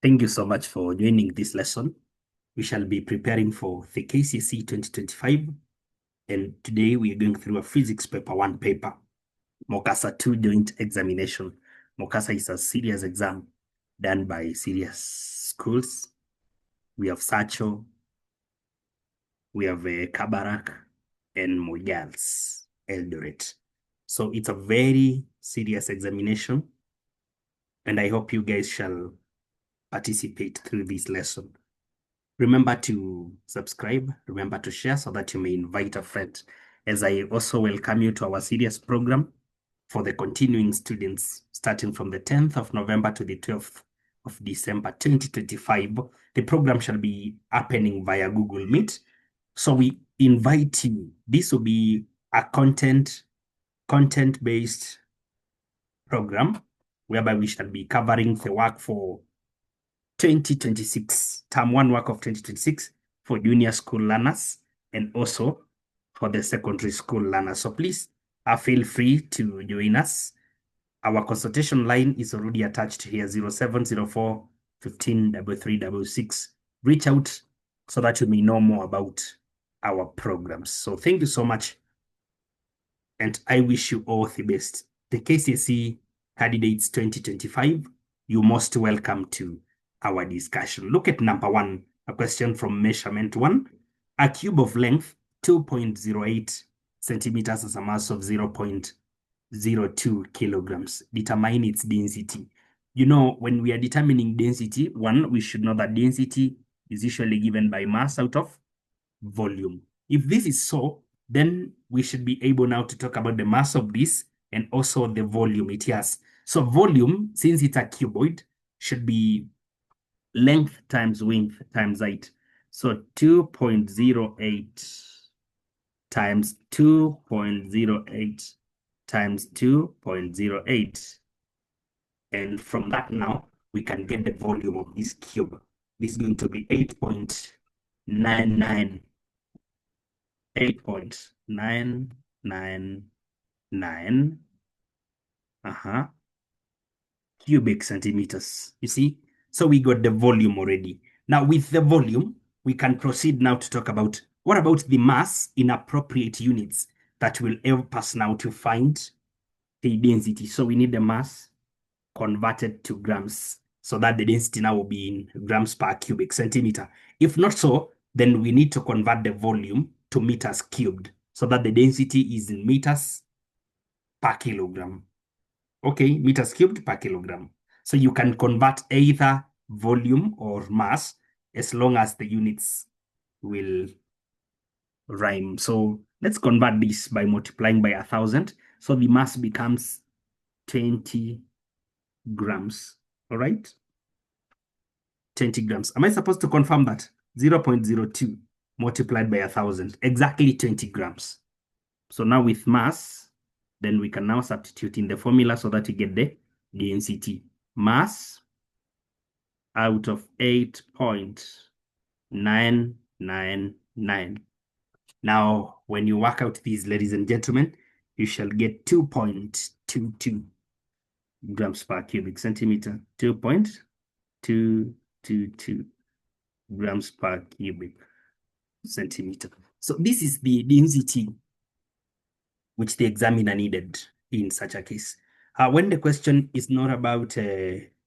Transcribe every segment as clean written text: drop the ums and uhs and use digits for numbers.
Thank you so much for joining this lesson. We shall be preparing for the Kcse 2025. And today we are going through a physics paper 1 paper, Mokasa 2 joint examination. Mokasa is a serious exam done by serious schools. We have Sacho, we have Kabarak, and Moyals, Eldoret. So it's a very serious examination. And I hope you guys shall participate through this lesson. Remember to subscribe, remember to share so that you may invite a friend, as I also welcome you to our serious program for the continuing students starting from the 10th of November to the 12th of December 2025. The program shall be happening via Google Meet. So we invite you. This will be a content-based program whereby we shall be covering the work for 2026, term 1 work of 2026 for junior school learners and also for the secondary school learners. So please feel free to join us. Our consultation line is already attached here, 0704 15 3366. Reach out so that you may know more about our programs. So thank you so much. And I wish you all the best. The Kcse candidates 2025, you're most welcome to our discussion. Look at number 1, a question from measurement 1. A cube of length 2.08 centimeters has a mass of 0.02 kilograms. Determine its density. You know, when we are determining density, we should know that density is usually given by mass out of volume. If this is so, then we should be able now to talk about the mass of this and also the volume it has. So volume, since it's a cuboid, should be length times width times height. So 2.08 times 2.08 times 2.08. And from that now, we can get the volume of this cube. This is going to be 8.999 cubic centimeters. You see? So we got the volume already. Now with the volume, we can proceed now to talk about what about the mass in appropriate units that will help us now to find the density. So we need the mass converted to grams so that the density now will be in grams per cubic centimeter. If not so, then we need to convert the volume to meters cubed so that the density is in meters per kilogram. Okay, meters cubed per kilogram. So you can convert either volume or mass as long as the units will rhyme. So let's convert this by multiplying by 1,000. So the mass becomes 20 grams. All right? 20 grams. Am I supposed to confirm that? 0.02 multiplied by 1,000. Exactly 20 grams. So now with mass, then we can now substitute in the formula so that you get the density. Mass out of 8.999. Now, when you work out these, ladies and gentlemen, you shall get 2.22 grams per cubic centimeter. 2.222 grams per cubic centimeter. So this is the density which the examiner needed in such a case. When the question is not about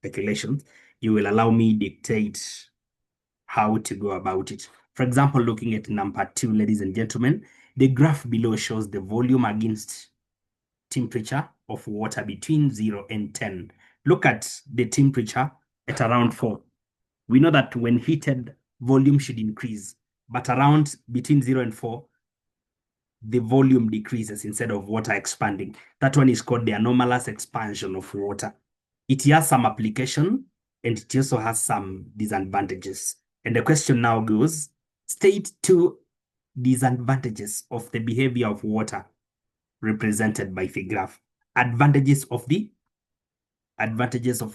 calculations, you will allow me dictate how to go about it. For example, looking at number 2, ladies and gentlemen, the graph below shows the volume against temperature of water between 0 and 10. Look at the temperature at around 4. We know that when heated, volume should increase, but around between 0 and 4, the volume decreases instead of water expanding. That one is called the anomalous expansion of water. It has some application and it also has some disadvantages. And the question now goes, state 2 disadvantages of the behavior of water represented by the graph. Advantages of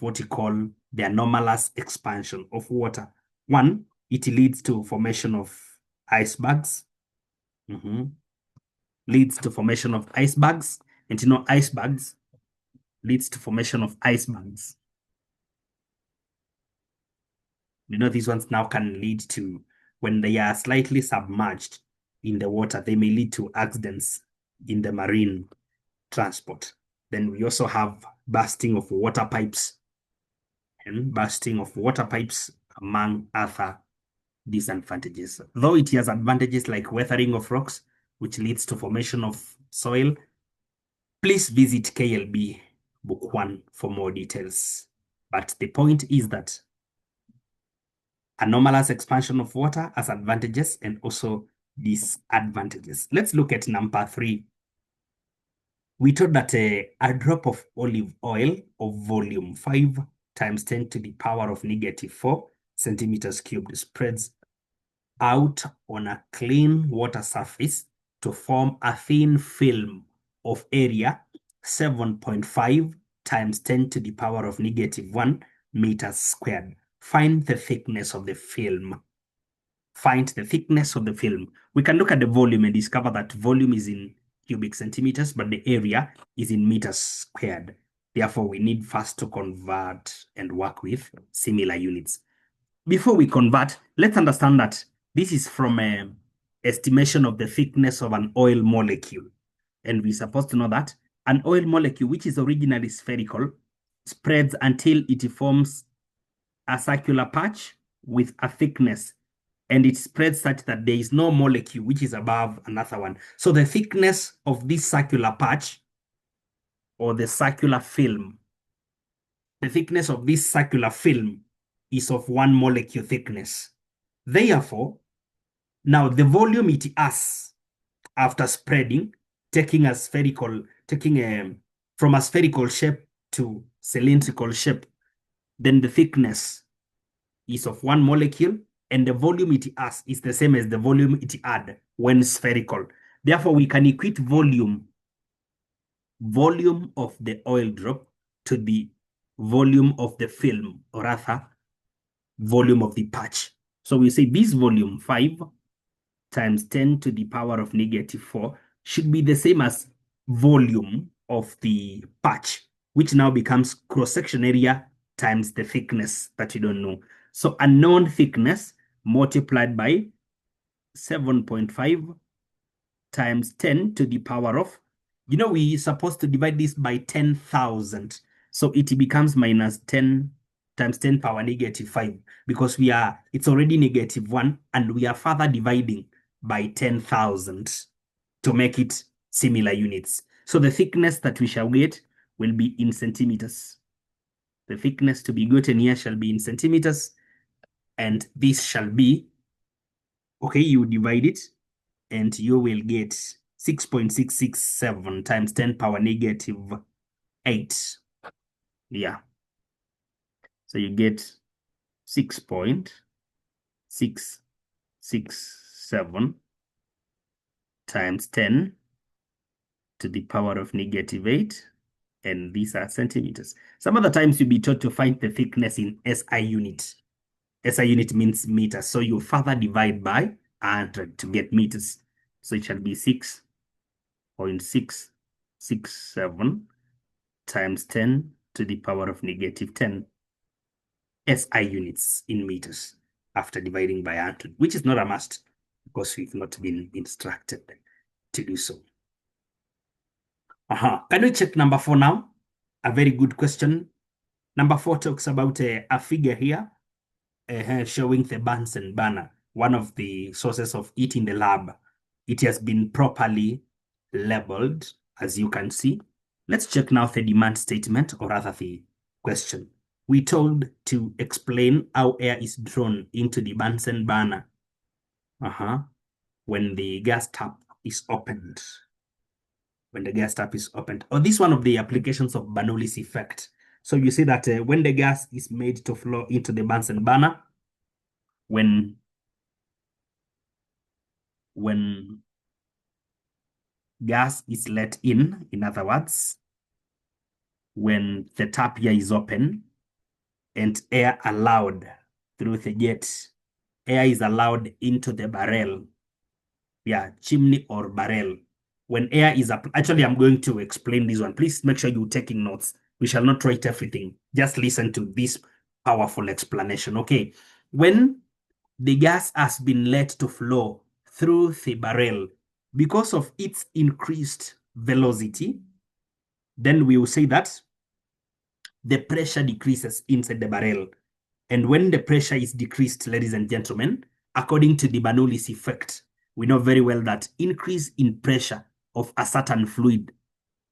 what you call the anomalous expansion of water. 1, it leads to formation of icebergs. Leads to formation of icebergs. And you know, icebergs leads to formation of icebergs. You know, these ones now can lead to, when they are slightly submerged in the water, they may lead to accidents in the marine transport. Then we also have bursting of water pipes among other disadvantages. Though it has advantages like weathering of rocks, which leads to formation of soil, please visit KLB Book 1 for more details. But the point is that anomalous expansion of water has advantages and also disadvantages. Let's look at number 3. We told that a drop of olive oil of volume 5 times 10 to the power of -4 centimeters cubed spreads out on a clean water surface to form a thin film of area 7.5 times 10 to the power of -1 meters squared. Find the thickness of the film. Find the thickness of the film. We can look at the volume and discover that volume is in cubic centimeters, but the area is in meters squared. Therefore, we need first to convert and work with similar units. Before we convert, let's understand that this is from an estimation of the thickness of an oil molecule. And we're supposed to know that an oil molecule, which is originally spherical, spreads until it forms a circular patch with a thickness, and it spreads such that there is no molecule which is above another one. So the thickness of this circular patch or the circular film, the thickness of this circular film is of 1 molecule thickness. Therefore, now the volume it has after spreading, taking from a spherical shape to cylindrical shape, then the thickness is of 1 molecule, and the volume it has is the same as the volume it had when spherical. Therefore, we can equate volume of the oil drop to the volume of the film, or rather, volume of the patch. So we say this volume, 5 times 10 to the power of -4, should be the same as volume of the patch, which now becomes cross-section area times the thickness that you don't know. So a known thickness multiplied by 7.5 times 10 to the power of, we're supposed to divide this by 10,000. So it becomes minus 10 times 10 power -5, because it's already -1, and we are further dividing by 10,000 to make it similar units. So the thickness that we shall get will be in centimeters. The thickness to be gotten here shall be in centimeters, and this shall be, okay, you divide it, and you will get 6.667 times 10 power -8. Yeah. So you get 6.667 times 10 to the power of -8, and these are centimeters. Some other times you'll be taught to find the thickness in SI unit. SI unit means meters, so you further divide by 100 to get meters. So it shall be 6.667 times 10 to the power of -10 SI units in meters after dividing by 100, which is not a must because we've not been instructed to do so. Can we check number 4 now? A very good question. Number 4 talks about a figure here showing the Bunsen burner, one of the sources of heat in the lab. It has been properly labeled, as you can see. Let's check now the demand statement, or rather the question. We told to explain how air is drawn into the Bunsen burner when the gas tap is opened. When the gas tap is opened. Or this is one of the applications of Bernoulli's effect. So you see that when the gas is made to flow into the Bunsen burner, when gas is let in other words, when the tap here is open and air allowed through the jet, air is allowed into the barrel, chimney or barrel. When air is up, actually, I'm going to explain this one. Please make sure you're taking notes. We shall not write everything. Just listen to this powerful explanation, okay? when the gas has been let to flow through the barrel because of its increased velocity, then we will say that the pressure decreases inside the barrel. And when the pressure is decreased, ladies and gentlemen, according to the Bernoulli's effect, we know very well that increase in pressure of a certain fluid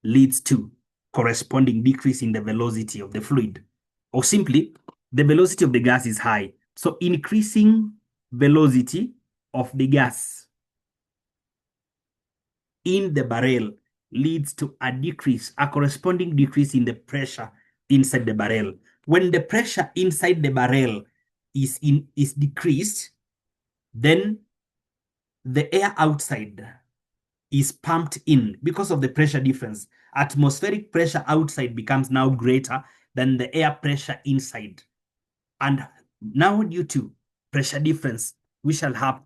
leads to corresponding decrease in the velocity of the fluid. Or simply, the velocity of the gas is high. So increasing velocity of the gas in the barrel leads to a decrease, a corresponding decrease in the pressure inside the barrel. When the pressure inside the barrel is decreased, then the air outside is pumped in because of the pressure difference. Atmospheric pressure outside becomes now greater than the air pressure inside. And now due to pressure difference, we shall have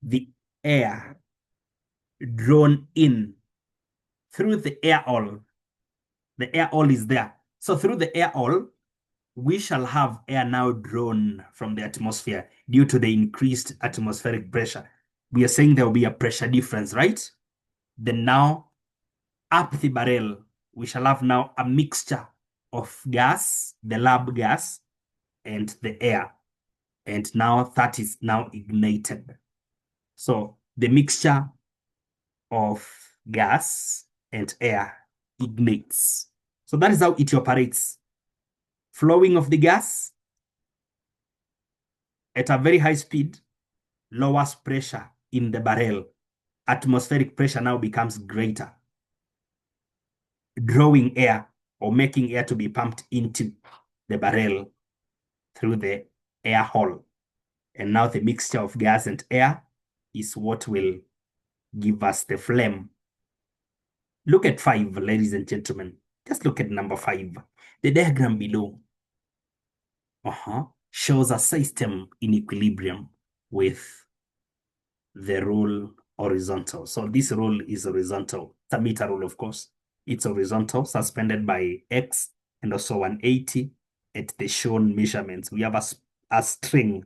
the air drawn in through the air hole. The air hole is there. So through the air hole, we shall have air now drawn from the atmosphere due to the increased atmospheric pressure. We are saying there will be a pressure difference, right? Then now, up the barrel, we shall have now a mixture of gas, the lab gas, and the air. And now that is now ignited. So the mixture of gas and air ignites. So that is how it operates. Flowing of the gas at a very high speed lowers pressure in the barrel. Atmospheric pressure now becomes greater, drawing air or making air to be pumped into the barrel through the air hole. And now the mixture of gas and air is what will give us the flame. Look at 5, ladies and gentlemen. Just look at number 5. The diagram below shows a system in equilibrium with the rule horizontal. So this rule is horizontal. It's a meter rule, of course. It's horizontal, suspended by X and also 180 at the shown measurements. We have a string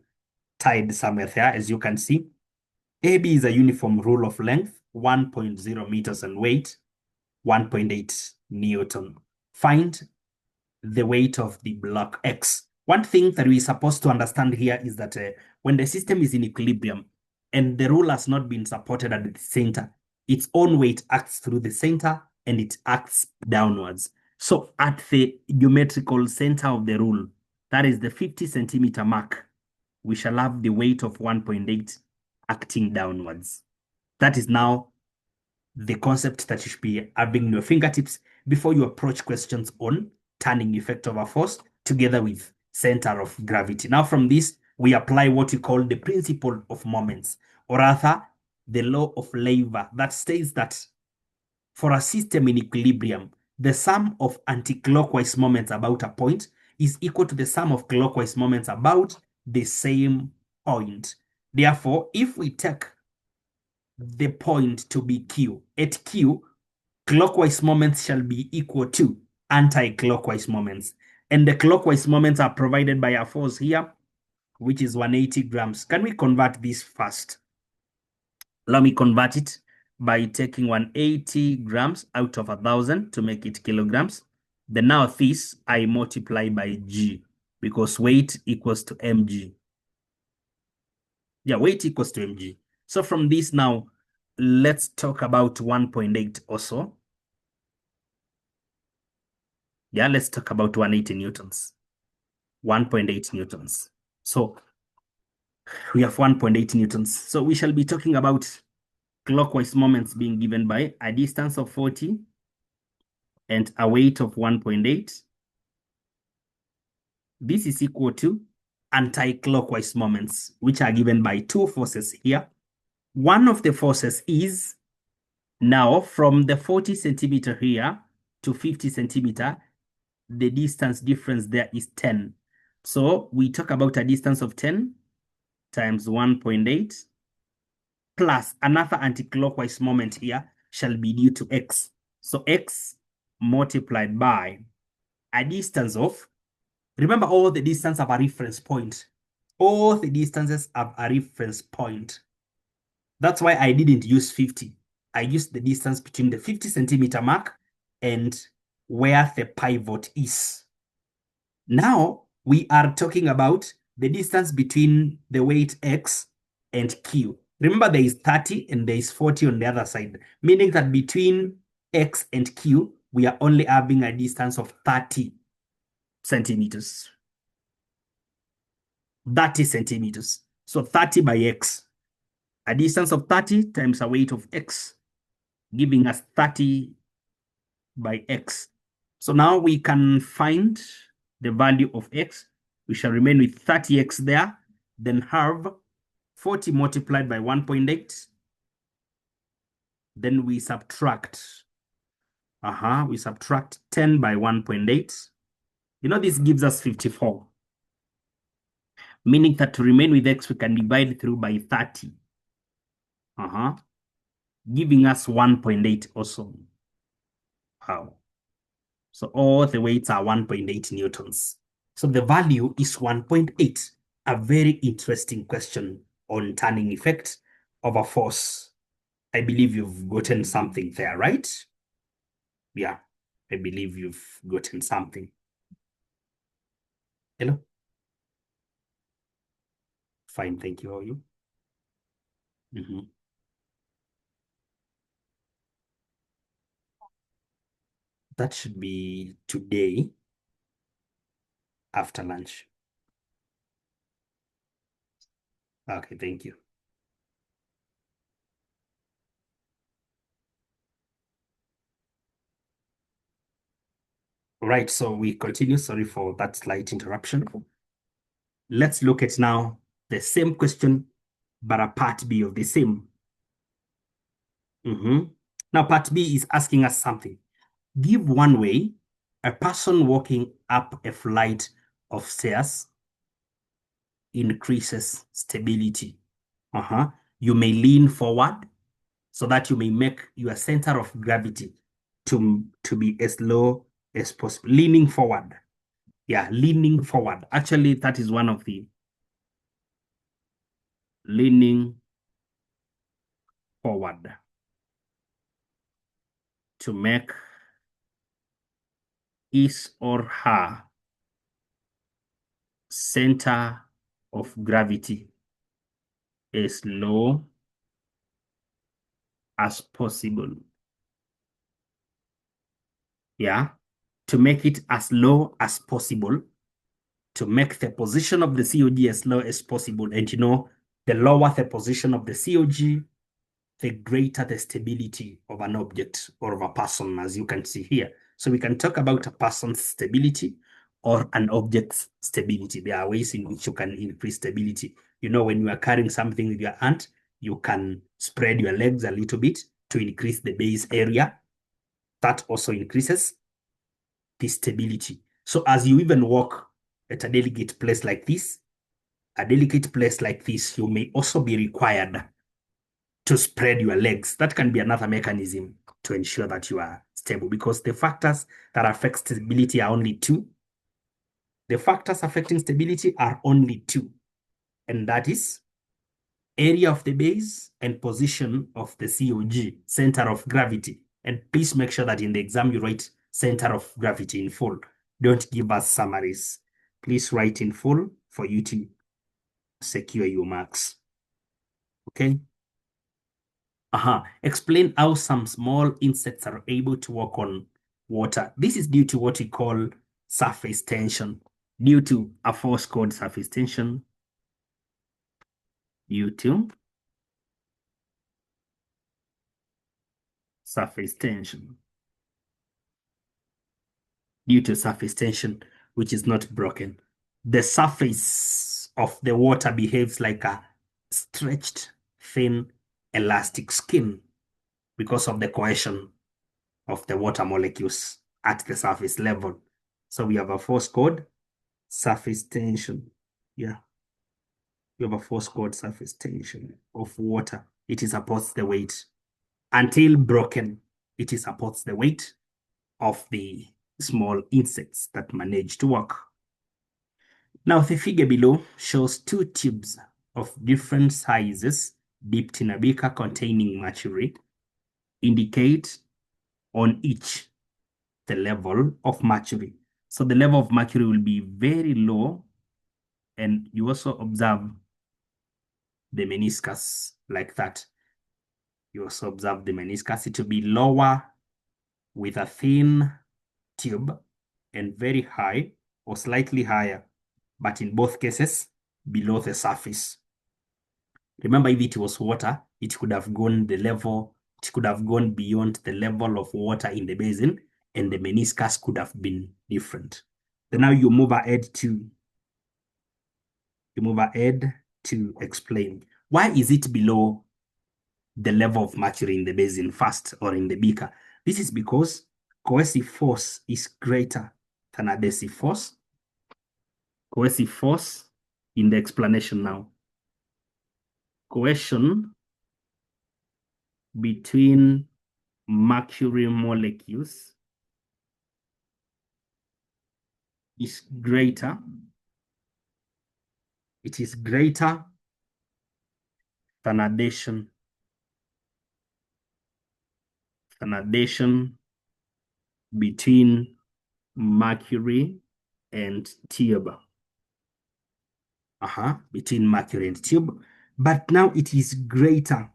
tied somewhere there, as you can see. AB is a uniform rule of length, 1.0 meters, and weight, 1.8 Newton. Find the weight of the block X. One thing that we're supposed to understand here is that when the system is in equilibrium and the rule has not been supported at the center, its own weight acts through the center and it acts downwards. So at the geometrical center of the rule, that is the 50 centimeter mark, we shall have the weight of 1.8 acting downwards. That is now the concept that you should be having in your fingertips before you approach questions on turning effect of a force together with center of gravity. Now from this, we apply what we call the principle of moments, or rather the law of Lever, that states that for a system in equilibrium, the sum of anti-clockwise moments about a point is equal to the sum of clockwise moments about the same point. Therefore, if we take the point to be Q, at Q, clockwise moments shall be equal to anti-clockwise moments. And the clockwise moments are provided by a force here, which is 180 grams. Can we convert this first? Let me convert it by taking 180 grams out of 1,000 to make it kilograms. Then now this I multiply by G because weight equals to mg. Yeah, weight equals to mg. So from this now, let's talk about 1.8 also. Yeah, let's talk about 180 newtons. 1.8 newtons. So we have 1.8 newtons. So we shall be talking about clockwise moments being given by a distance of 40 and a weight of 1.8. This is equal to anti-clockwise moments, which are given by two forces here. One of the forces is now from the 40 centimeter here to 50 centimeter, the distance difference there is 10. So we talk about a distance of 10 times 1.8 plus another anti-clockwise moment here shall be due to X. So X multiplied by a distance of Remember, all the distances have a reference point. All the distances have a reference point. That's why I didn't use 50. I used the distance between the 50 centimeter mark and where the pivot is. Now we are talking about the distance between the weight X and Q. Remember, there is 30 and there is 40 on the other side, meaning that between X and Q, we are only having a distance of 30 centimeters. 30 centimeters. So 30 by X. A distance of 30 times a weight of X, giving us 30 by X. So now we can find the value of X. We shall remain with 30X there, then have 40 multiplied by 1.8. Then we subtract. We subtract 10 by 1.8. You know, this gives us 54. Meaning that to remain with X, we can divide through by 30. Giving us 1.8 also. Wow. So all the weights are 1.8 newtons. So the value is 1.8. A very interesting question on turning effect of a force. I believe you've gotten something there, right? Yeah, I believe you've gotten something. Hello? Fine, thank you. How are you? That should be today after lunch. Okay, thank you. Right, so we continue. Sorry for that slight interruption. Let's look at now the same question, but a part B of the same. Now, part B is asking us something. Give one way a person walking up a flight of stairs increases stability. You may lean forward so that you may make your center of gravity to be as low as possible. Leaning forward. Yeah, leaning forward. Actually, that is one of the leaning forward to make his or her center of gravity as low as possible. Yeah, to make it as low as possible, to make the position of the COG as low as possible. And you know, the lower the position of the COG, the greater the stability of an object or of a person, as you can see here. So we can talk about a person's stability or an object's stability. There are ways in which you can increase stability. You know, when you are carrying something with your hand, you can spread your legs a little bit to increase the base area. That also increases the stability. So as you even walk at a delicate place like this, you may also be required to spread your legs. That can be another mechanism to ensure that you are stable, because the factors that affect stability are only two. The factors affecting stability are only two, and that is area of the base and position of the COG, center of gravity. And please make sure that in the exam you write center of gravity in full. Don't give us summaries. Please write in full for you to secure your marks. Okay? Explain how some small insects are able to walk on water. This is due to what we call surface tension, due to a force called surface tension, due to surface tension, which is not broken. The surface of the water behaves like a stretched, thin, elastic skin because of the cohesion of the water molecules at the surface level. So we have a force called surface tension. Yeah. We have a force called surface tension of water. It supports the weight. Until broken, it supports the weight of the small insects that manage to walk. Now, the figure below shows two tubes of different sizes dipped in a beaker containing mercury. Indicate on each the level of mercury. So the level of mercury will be very low, and you also observe the meniscus like that. You also observe the meniscus. It will be lower with a thin tube and very high or slightly higher, but in both cases below the surface. Remember, if it was water, it could have gone beyond the level of water in the basin, and the meniscus could have been different. Then now you move ahead to explain why is it below the level of mercury in the basin first or in the beaker. This is because coercive force is greater than adhesive force. Coercive force in the explanation now. Coercion between mercury molecules is greater. It is greater than adhesion. An adhesion between mercury and tube. Between mercury and tube. But now it is greater.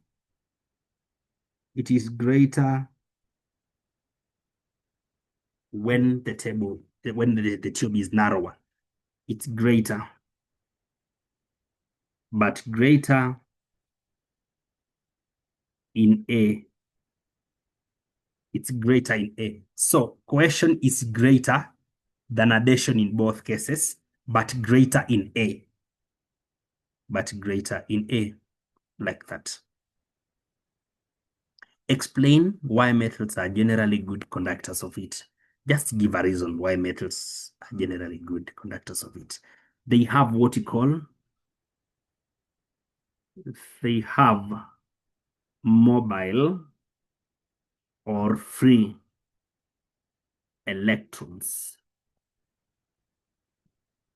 It is greater when the tube is narrower. It's greater. But greater in A. It's greater in A. So coercion is greater than adhesion in both cases, but greater in A. But greater in A, like that. Explain why metals are generally good conductors of heat. Just give a reason why metals are generally good conductors of heat. They have what you call, they have mobile or free electrons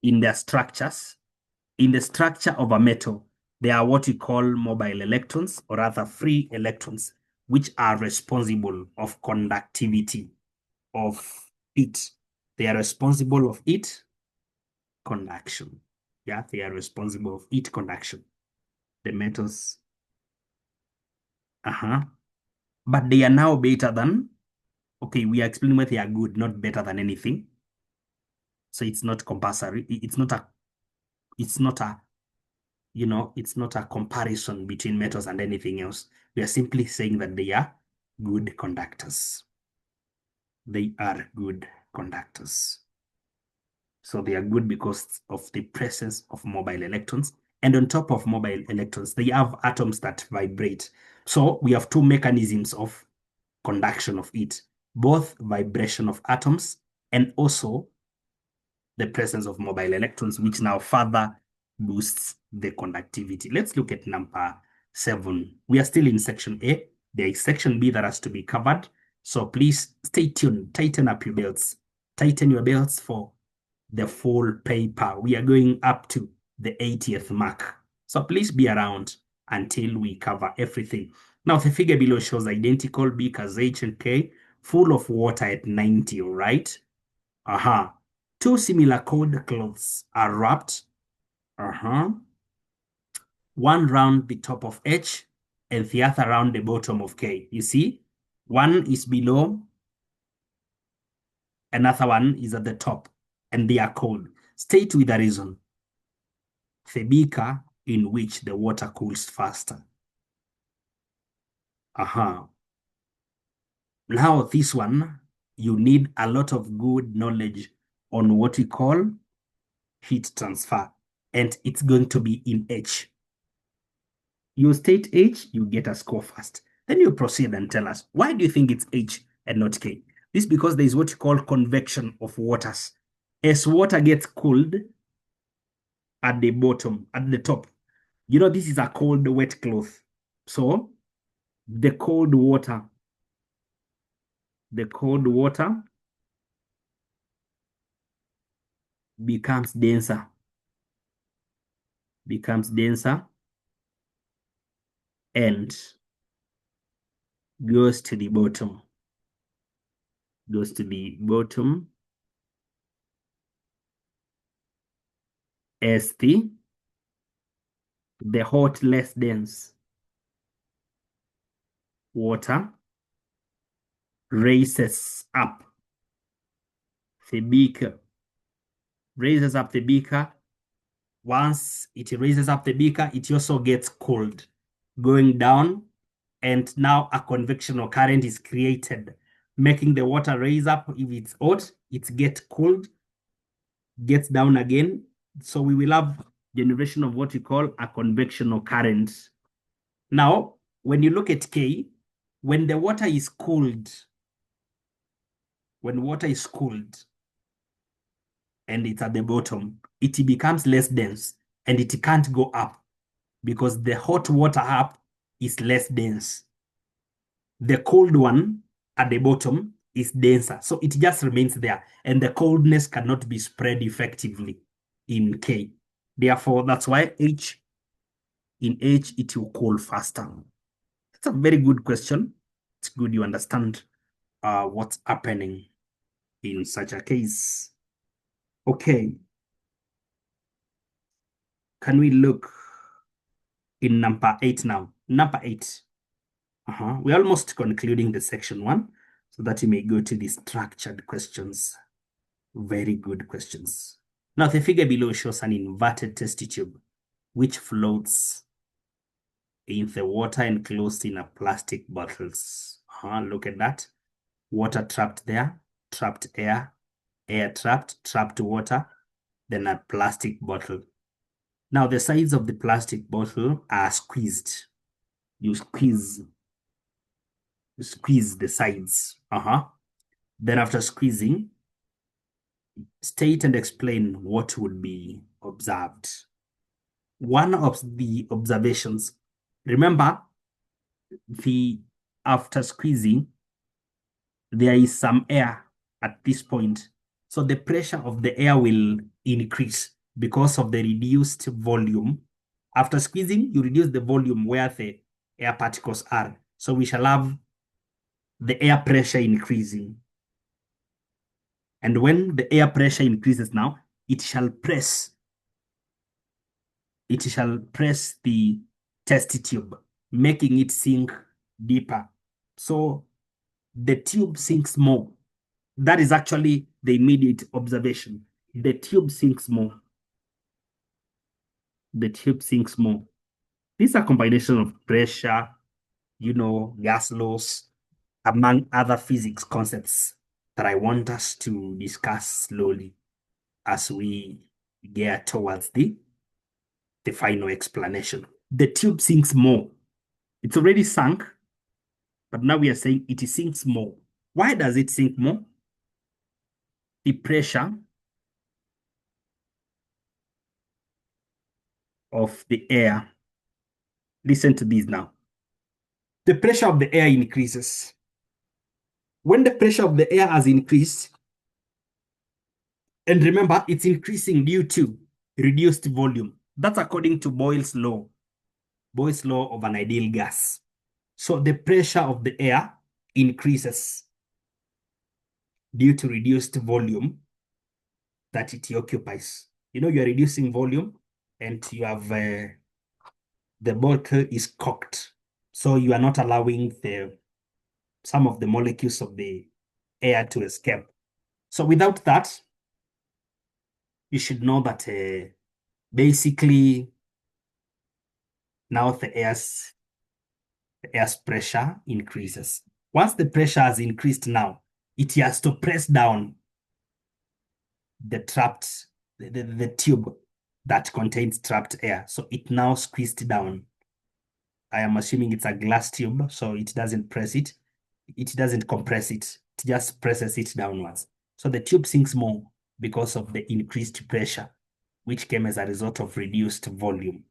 in their structures. In the structure of a metal, there are what we call mobile electrons, or rather free electrons, which are responsible of conductivity of heat. They are responsible of heat conduction. Yeah, they are responsible of heat conduction. The metals. But they are now better than, okay, we are explaining why they are good, not better than anything. So it's not compulsory. It's not a comparison between metals and anything else. We are simply saying that they are good conductors. They are good conductors. So they are good because of the presence of mobile electrons. And on top of mobile electrons, they have atoms that vibrate. So we have two mechanisms of conduction of heat, both vibration of atoms and also the presence of mobile electrons, which now further boosts the conductivity. Let's look at number 7. We are still in section A. There is section B that has to be covered. So please stay tuned. Tighten up your belts. Tighten your belts for the full paper. We are going up to the 80th mark. So please be around until we cover everything. Now, the figure below shows identical beakers H and K full of water at 90, right? Two similar cold cloths are wrapped. One round the top of H and the other around the bottom of K. You see, one is below, another one is at the top, and they are cold. State with a reason. The beaker in which the water cools faster. Now this one, you need a lot of good knowledge on what we call heat transfer, and it's going to be in H. You state H, you get a score first. Then you proceed and tell us, why do you think it's H and not K? This is because there is what you call convection of waters. As water gets cooled at the bottom, at the top, this is a cold, wet cloth. So the cold water becomes denser. becomes denser and goes to the bottom. Goes to the bottom as the hot, less dense water raises up the beaker. Raises up the beaker. Once it raises up the beaker, it also gets cooled, going down, and now a convectional current is created, making the water raise up. If it's hot, it gets cooled, gets down again. So we will have generation of what we call a convectional current. Now, when you look at K, when the water is cooled, when water is cooled and it's at the bottom, it becomes less dense and it can't go up because the hot water up is less dense. The cold one at the bottom is denser. So it just remains there and the coldness cannot be spread effectively in K. Therefore, that's why in H, it will cool faster. It's a very good question. It's good you understand what's happening in such a case. Okay. Can we look in number 8 now? Number 8. We're almost concluding the section 1 so that you may go to the structured questions. Very good questions. Now, the figure below shows an inverted test tube which floats in the water enclosed in a plastic bottles. Look at that. Water trapped there, trapped air, air trapped water, then a plastic bottle. Now, the sides of the plastic bottle are squeezed. You squeeze the sides. Then after squeezing, state and explain what would be observed. One of the observations, remember, after squeezing, there is some air at this point. So the pressure of the air will increase because of the reduced volume. After squeezing, you reduce the volume where the air particles are. So we shall have the air pressure increasing. And when the air pressure increases now, it shall press the test tube, making it sink deeper. So the tube sinks more. That is actually the immediate observation. The tube sinks more. The tube sinks more. These are combination of pressure, gas laws, among other physics concepts that I want us to discuss slowly as we get towards the final explanation. The tube sinks more. It's already sunk, but now we are saying it sinks more. Why does it sink more? The pressure of the air. Listen to this now. The pressure of the air increases. When the pressure of the air has increased, and remember, it's increasing due to reduced volume. That's according to Boyle's law of an ideal gas. So the pressure of the air increases due to reduced volume that it occupies. You're reducing volume and you have the bottle is cocked. So you are not allowing some of the molecules of the air to escape. So without that, you should know that basically now the air's pressure increases. Once the pressure has increased now, it has to press down the tube that contains trapped air. So it now squeezed down. I am assuming it's a glass tube, so it doesn't press it. It doesn't compress it. It just presses it downwards. So the tube sinks more because of the increased pressure, which came as a result of reduced volume.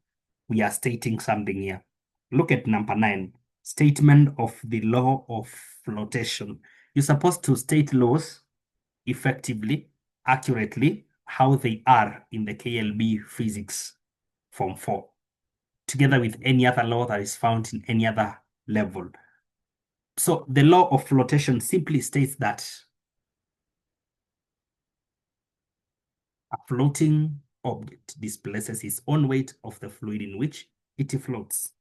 We are stating something here. Look at number 9, statement of the law of flotation. You're supposed to state laws effectively, accurately, how they are in the KLB physics. Form 4, together with any other law that is found in any other level. So the law of flotation simply states that a floating object displaces its own weight of the fluid in which it floats.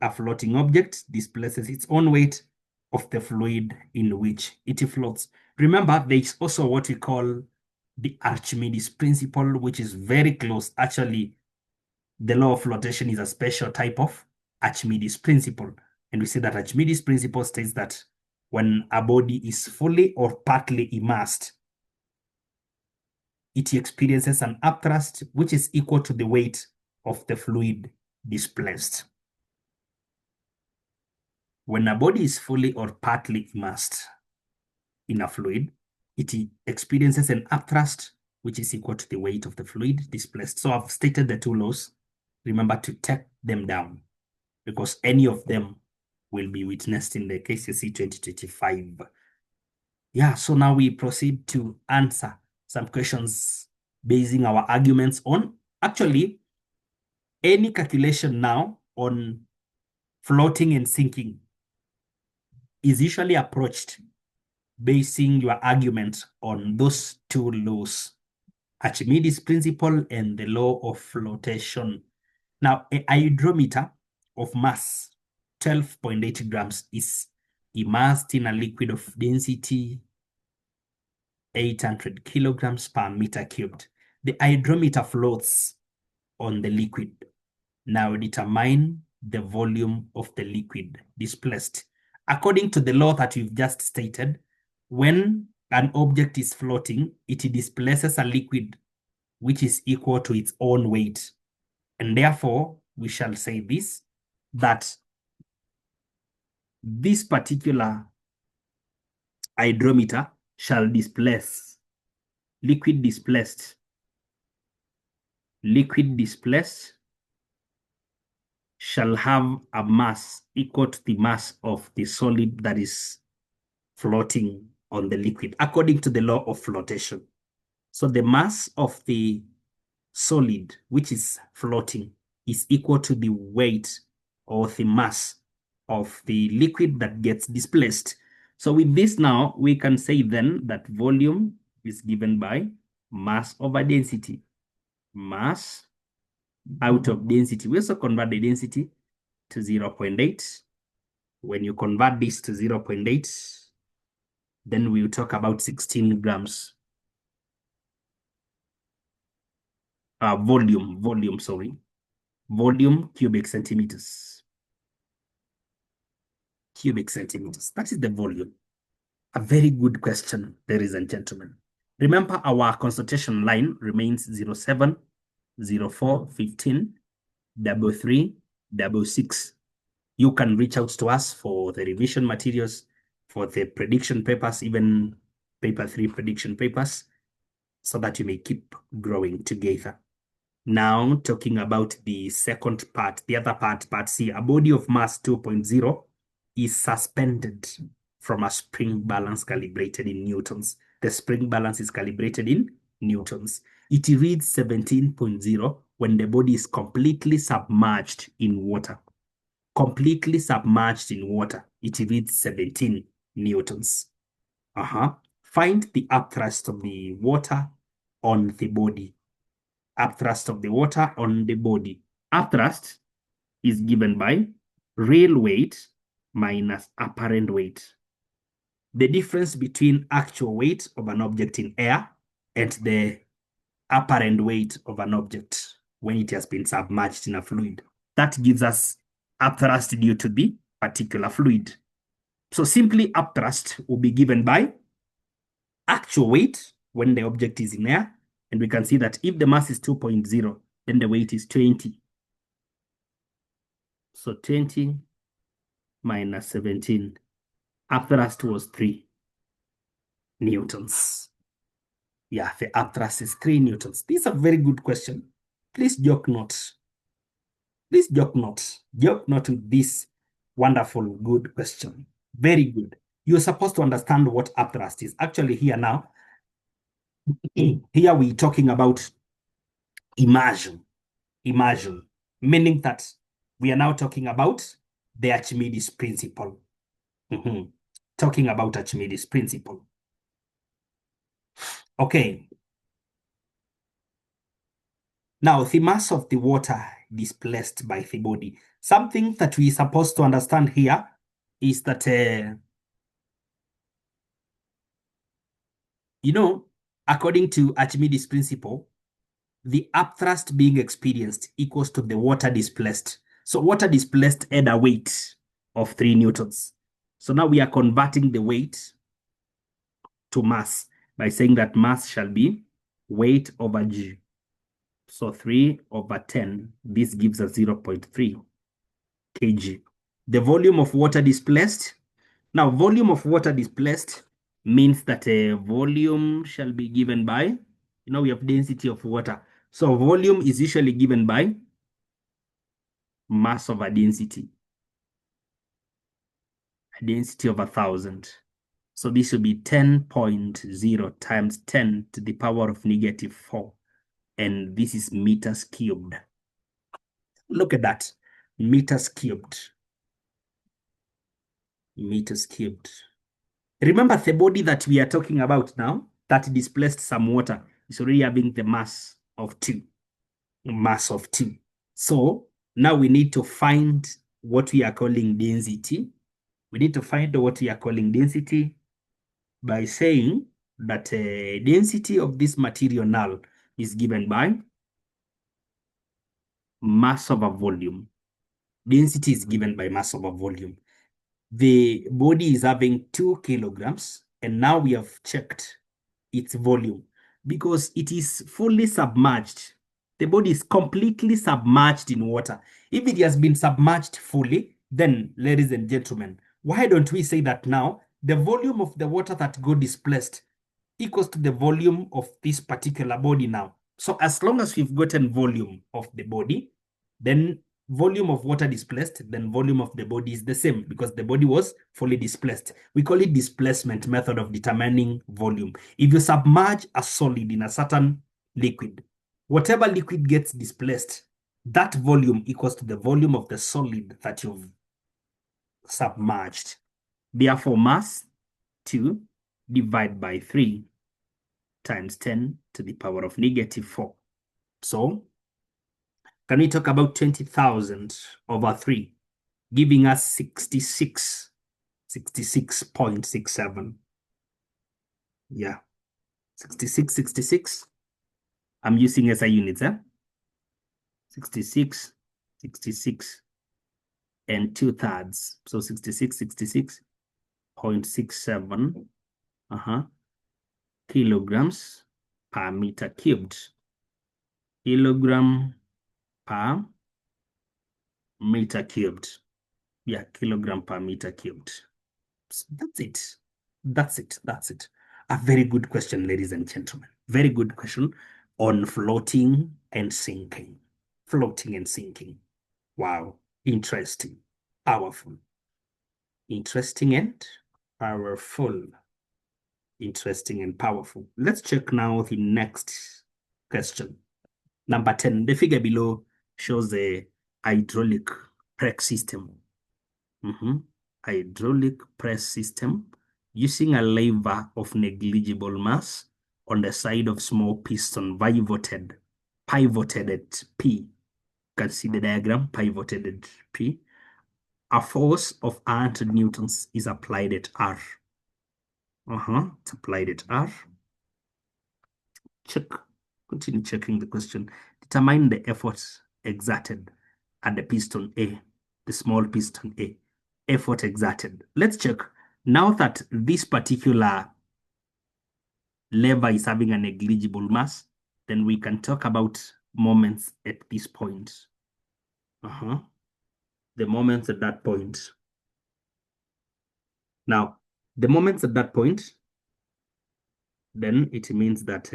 A floating object displaces its own weight of the fluid in which it floats. Remember, there is also what we call the Archimedes principle, which is very close. Actually, the law of flotation is a special type of Archimedes principle. And we say that Archimedes principle states that when a body is fully or partly immersed, it experiences an upthrust which is equal to the weight of the fluid displaced. When a body is fully or partly immersed in a fluid, it experiences an upthrust which is equal to the weight of the fluid displaced. So I've stated the two laws. Remember to take them down because any of them will be witnessed in the Kcse 2025. Yeah, so now we proceed to answer some questions basing our arguments on actually any calculation now on floating and sinking is usually approached basing your argument on those two laws, Archimedes principle and the law of flotation. Now, a hydrometer of mass 12.8 grams is immersed in a liquid of density 800 kilograms per meter cubed. The hydrometer floats on the liquid. Now determine the volume of the liquid displaced. According to the law that we've just stated, when an object is floating, it displaces a liquid which is equal to its own weight. And therefore, we shall say this, that this particular hydrometer shall displace liquid displaced shall have a mass equal to the mass of the solid that is floating on the liquid, according to the law of flotation. So the mass of the solid, which is floating, is equal to the weight or the mass of the liquid that gets displaced. So with this now, we can say then that volume is given by mass over density. Mass out of density. We also convert the density to 0.8. When you convert this to 0.8, then we'll talk about 16 grams. Volume cubic centimeters. Cubic centimeters. That is the volume. A very good question, ladies and gentlemen. Remember, our consultation line remains 07 04 15 33 66. You can reach out to us for the revision materials, for the prediction papers, even paper 3 prediction papers, so that you may keep growing together. Now, talking about the second part, the other part, part C, a body of mass 2.0 is suspended from a spring balance calibrated in newtons. The spring balance is calibrated in newtons. It reads 17.0 when the body is completely submerged in water. Completely submerged in water, it reads 17 newtons. Find the upthrust of the water on the body. Upthrust of the water on the body. Upthrust is given by real weight minus apparent weight. The difference between actual weight of an object in air and the apparent weight of an object when it has been submerged in a fluid. That gives us upthrust due to the particular fluid. So simply upthrust will be given by actual weight when the object is in air. And we can see that if the mass is 2.0, then the weight is 20. So 20 minus 17. Upthrust was 3 newtons. Yeah, the upthrust is 3 newtons. This is a very good question. Please joke not. Please joke not. Joke not with this wonderful, good question. Very good. You're supposed to understand what upthrust is. Actually, here now, here we're talking about immersion immersion, meaning that we are now talking about the Archimedes principle. Talking about Archimedes principle. Okay. Now, the mass of the water displaced by the body. Something that we're supposed to understand here is that, according to Archimedes' principle, the upthrust being experienced equals to the water displaced. So water displaced had a weight of 3 newtons. So now we are converting the weight to mass by saying that mass shall be weight over g. So 3 over 10, this gives us 0.3 kg. The volume of water displaced. Now, volume of water displaced means that a volume shall be given by, we have density of water. So volume is usually given by mass over density. A density of 1,000. So this will be 10.0 times 10 to the power of negative 4. And this is meters cubed. Look at that. Meters cubed. Meters cubed. Remember the body that we are talking about now, that displaced some water, is already having the mass of 2. Mass of 2. So now we need to find what we are calling density. We need to find what we are calling density by saying that density of this material now is given by mass over volume. Density is given by mass over volume. The body is having 2 kilograms, and now we have checked its volume because it is fully submerged. The body is completely submerged in water. If it has been submerged fully, then, ladies and gentlemen, why don't we say that now the volume of the water that got displaced equals to the volume of this particular body now. So as long as we've gotten volume of the body, then volume of water displaced, then volume of the body is the same because the body was fully displaced. We call it displacement method of determining volume. If you submerge a solid in a certain liquid, whatever liquid gets displaced, that volume equals to the volume of the solid that you've submerged. Therefore, mass 2 divided by 3 times 10 to the power of negative 4. So, can we talk about 20,000 over 3, giving us 66.67. Yeah, 66. I'm using SI units, 66, and 2/3. So 66.67 kilograms per meter cubed. Kilogram per meter cubed. Yeah, kilogram per meter cubed. So that's it. A very good question, ladies and gentlemen. Very good question on floating and sinking. Floating and sinking. Wow, interesting, powerful. Interesting and powerful. Interesting and powerful. Let's check now the next question. Number 10, the figure below shows the hydraulic press system. Hydraulic press system using a lever of negligible mass on the side of small piston pivoted at P. You can see the diagram, pivoted at P. A force of 100 newtons is applied at R. It's applied at R. Check. Continue checking the question. Determine the effort exerted at the piston A, the small piston A. Effort exerted. Let's check. Now that this particular lever is having a negligible mass, then we can talk about moments at this point. The moments at that point. Now, the moments at that point, then it means that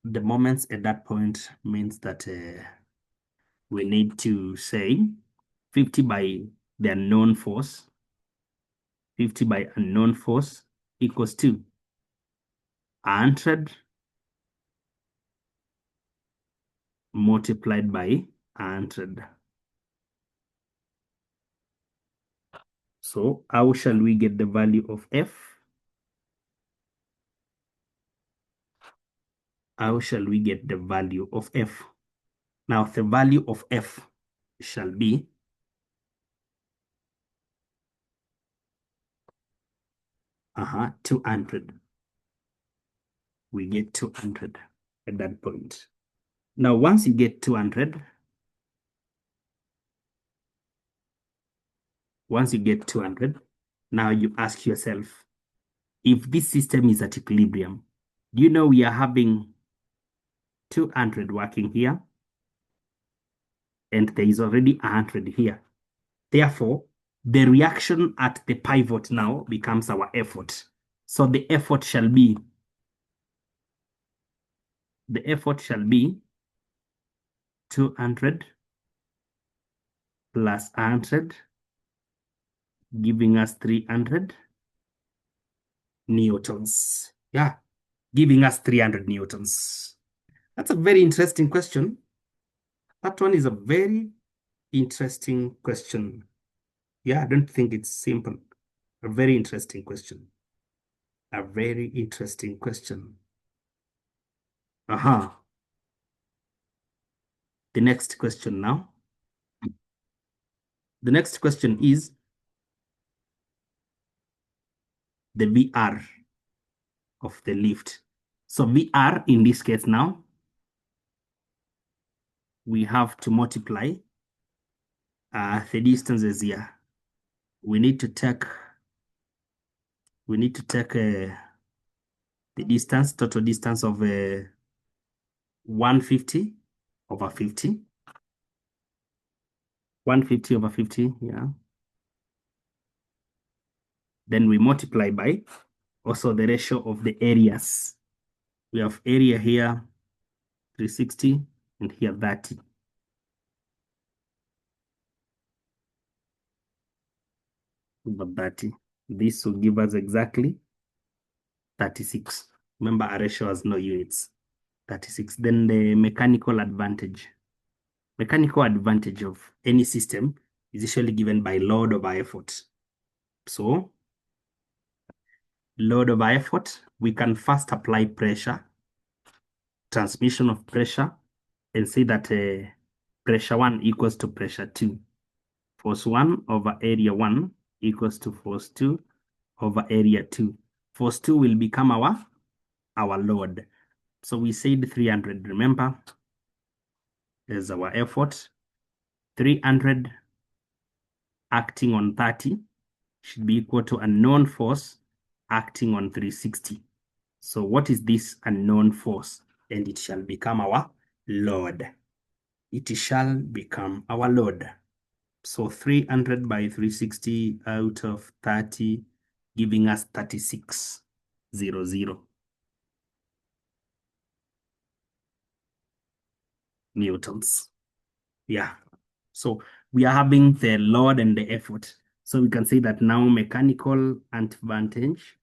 the moments at that point means that we need to say 50 by the unknown force. 50 by unknown force equals to 100 multiplied by 100. So how shall we get the value of F? How shall we get the value of F? Now the value of F shall be 200. We get 200 at that point. Now, once you get 200, now you ask yourself, if this system is at equilibrium, do you know we are having 200 working here, and there is already 100 here. Therefore, the reaction at the pivot now becomes our effort. So the effort shall be 200 plus 100, giving us 300 newtons. Yeah, giving us 300 newtons. That's a very interesting question. That one is a very interesting question. Yeah, I don't think it's simple. A very interesting question. A very interesting question. The next question now. The next question is the VR of the lift. So VR in this case now, we have to multiply the distances here. We need to take the distance, total distance of 150 over 50. 150 over 50, yeah. Then we multiply by also the ratio of the areas. We have area here 360 and here 30. Over 30. This will give us exactly 36. Remember, our ratio has no units. 36. Then the mechanical advantage. Mechanical advantage of any system is usually given by load over effort. So, load over effort, we can first apply pressure, transmission of pressure, and say that pressure 1 equals to pressure 2. Force 1 over area 1 equals to force 2 over area 2. Force 2 will become our load. So we said 300, remember? There's our effort. 300 acting on 30 should be equal to a known force acting on 360. So what is this unknown force? And it shall become our load. It shall become our load. So 300 by 360 out of 30, giving us 3600 newtons. Yeah. So we are having the load and the effort. So we can say that now mechanical advantage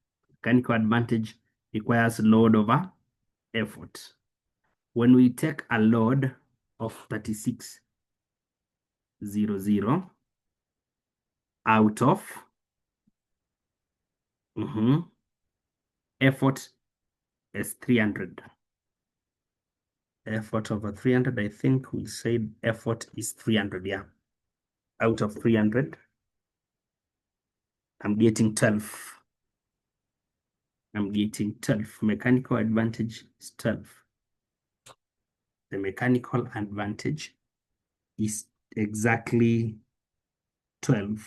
requires load over effort. When we take a load of 3600 out of effort is 300. Effort over 300, I think we said effort is 300, yeah. Out of 300, I'm getting 12. I'm getting 12. Mechanical advantage is 12. The mechanical advantage is exactly 12.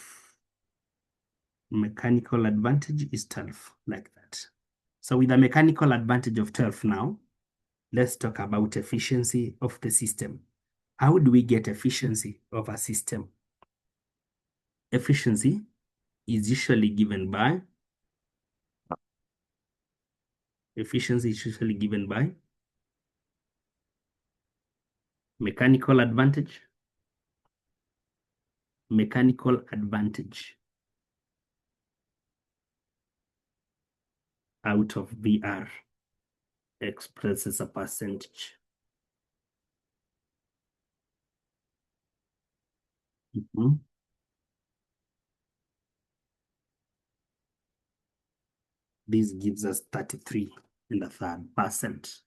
Mechanical advantage is 12, like that. So with a mechanical advantage of 12 now, let's talk about efficiency of the system. How do we get efficiency of a system? Efficiency is usually given by mechanical advantage out of VR expressed as a percentage. Mhm. This gives us 33.3%.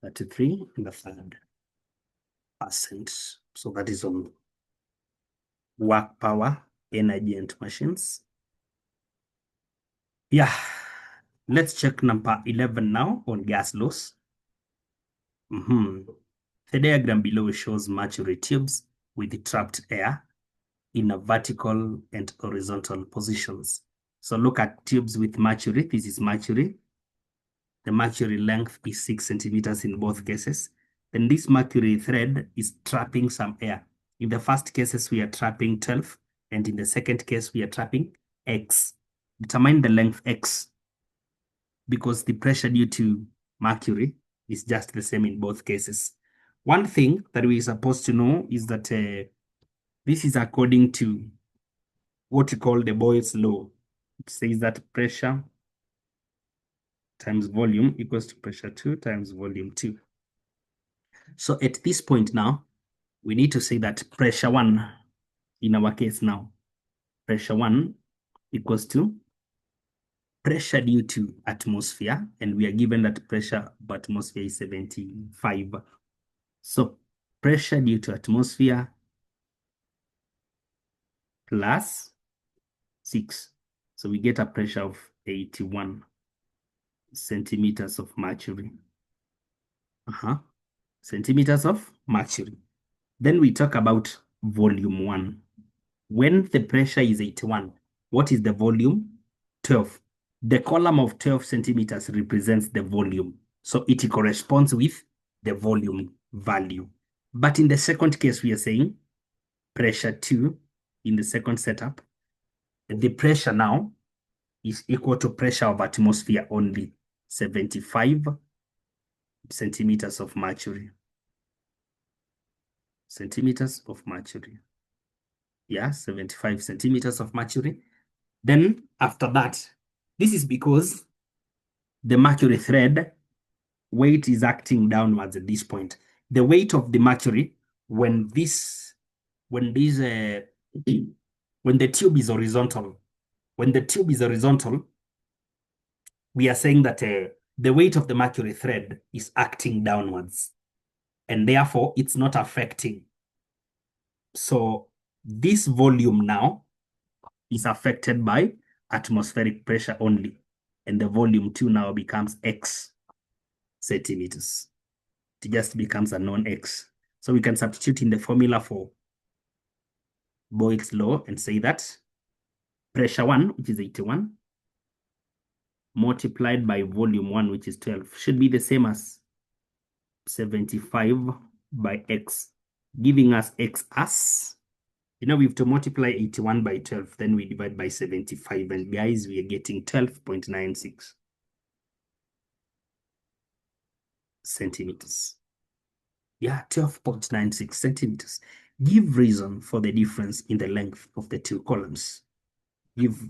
33.3%. So that is on work power, energy, and machines. Yeah. Let's check number 11 now on gas loss. The diagram below shows mercury tubes with trapped air in a vertical and horizontal positions. So look at tubes with mercury. This is mercury. The mercury length is 6 centimeters in both cases. Then this mercury thread is trapping some air. In the first cases, we are trapping 12, and in the second case, we are trapping X. Determine the length X, because the pressure due to mercury is just the same in both cases. One thing that we're supposed to know is that this is according to what we call the Boyle's law. It says that pressure times volume equals to pressure 2 times volume 2. So at this point now, we need to say that pressure 1, in our case now, pressure 1 equals to pressure due to atmosphere, and we are given that pressure of atmosphere is 75. So pressure due to atmosphere plus 6. So we get a pressure of 81 centimeters of mercury. Centimeters of mercury. Then we talk about volume 1. When the pressure is 81, what is the volume? 12. The column of 12 centimeters represents the volume. So it corresponds with the volume value. But in the second case, we are saying pressure 2 in the second setup. The pressure now is equal to pressure of atmosphere only, 75 centimeters of mercury. Centimeters of mercury. Yeah, 75 centimeters of mercury. Then after that, this is because the mercury thread weight is acting downwards at this point. The weight of the mercury when the tube is horizontal, we are saying that the weight of the mercury thread is acting downwards, and therefore it's not affecting. So this volume now is affected by atmospheric pressure only, and the volume 2 now becomes X centimeters. It just becomes a non-X. So we can substitute in the formula for Boyle's law and say that pressure 1, which is 81, multiplied by volume 1, which is 12, should be the same as 75 by X, giving us X as, we have to multiply 81 by 12, then we divide by 75, and guys, we are getting 12.96 centimeters. Yeah, 12.96 centimeters. Give reason for the difference in the length of the two columns. Give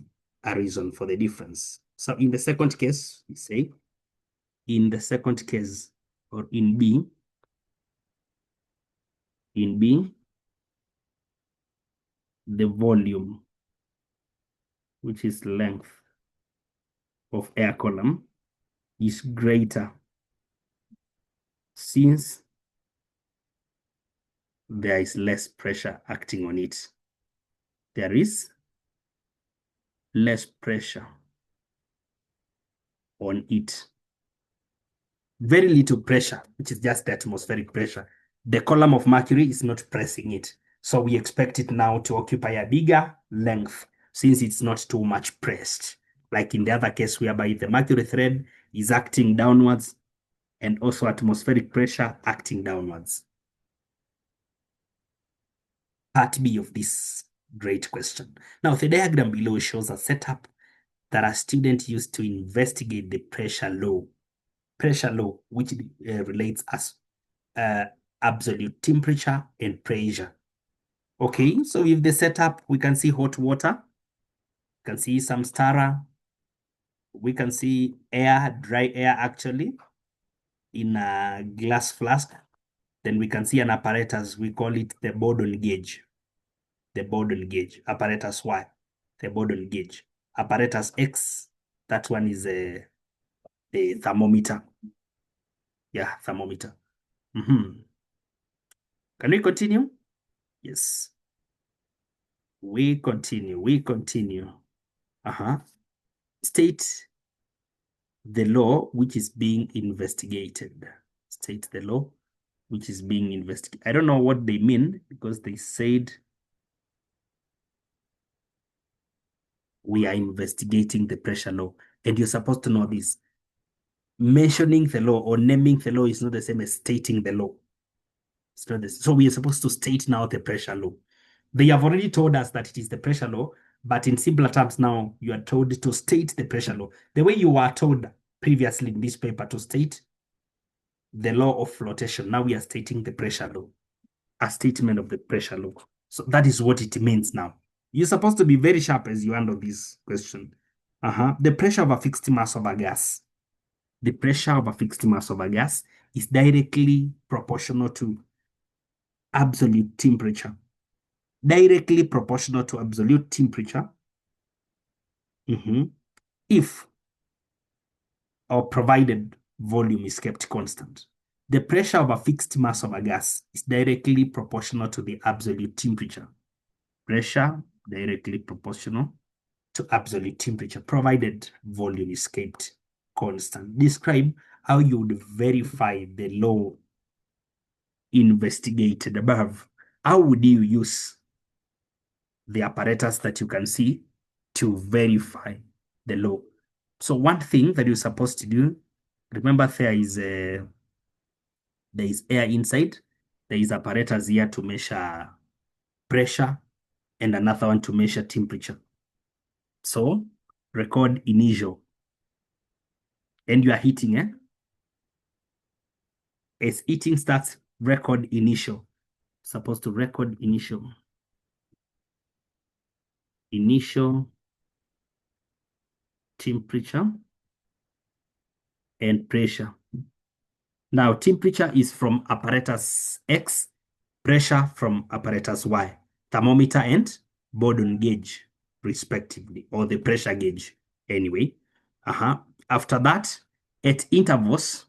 a reason for the difference. So in the second case, we say, in the second case, or in B, the volume, which is length of air column, is greater since there is less pressure acting on it. There is less pressure on it. Very little pressure, which is just the atmospheric pressure. The column of mercury is not pressing it. So we expect it now to occupy a bigger length since it's not too much pressed. Like in the other case whereby the mercury thread is acting downwards and also atmospheric pressure acting downwards. Part B of this great question. Now, the diagram below shows a setup that a student used to investigate the pressure law. Pressure law, which relates as absolute temperature and pressure. Okay, so with the setup, we can see hot water, we can see some stirrer, we can see air, dry air actually, in a glass flask. Then we can see an apparatus, we call it the Borden gauge. The Borden gauge. Apparatus Y, the Borden gauge. Apparatus X, that one is the thermometer. Yeah, thermometer. Can we continue? Yes. We continue. State the law which is being investigated. State the law which is being investigated. I don't know what they mean because they said we are investigating the pressure law. And you're supposed to know this. Mentioning the law or naming the law is not the same as stating the law. It's not this. So we are supposed to state now the pressure law. They have already told us that it is the pressure law, but in simpler terms now, you are told to state the pressure law. The way you were told previously in this paper to state the law of flotation, now we are stating the pressure law, a statement of the pressure law. So that is what it means now. You're supposed to be very sharp as you handle this question. The pressure of a fixed mass of a gas. The pressure of a fixed mass of a gas is directly proportional to absolute temperature. Directly proportional to absolute temperature. If or provided volume is kept constant. The pressure of a fixed mass of a gas is directly proportional to the absolute temperature. Pressure directly proportional to absolute temperature, provided volume is kept constant. Describe how you would verify the law investigated above. How would you use the apparatus that you can see to verify the law? So one thing that you're supposed to do, remember there is air inside. There is apparatus here to measure pressure and another one to measure temperature. So record initial. And you are heating, As heating starts, record initial. Supposed to record initial. Initial temperature and pressure. Now, temperature is from apparatus X, pressure from apparatus Y, thermometer and Borden gauge, respectively, or the pressure gauge, anyway. After that, at intervals,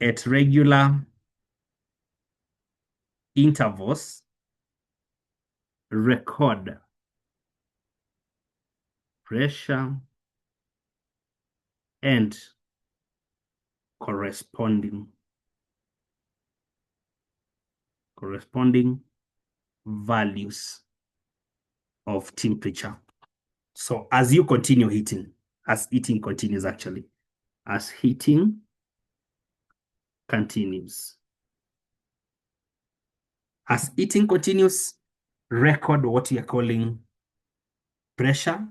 at regular intervals, record pressure and corresponding values of temperature. So as you continue heating, as heating continues actually, as heating continues, as heating continues, record what we are calling pressure,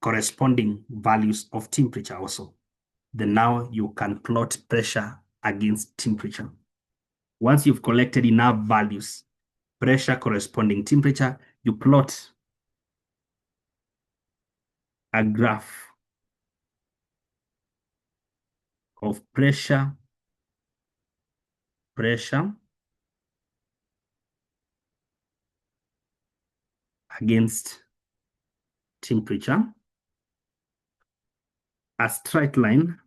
corresponding values of temperature also. Then now you can plot pressure against temperature. Once you've collected enough values, pressure corresponding temperature, you plot a graph of pressure against temperature. A straight line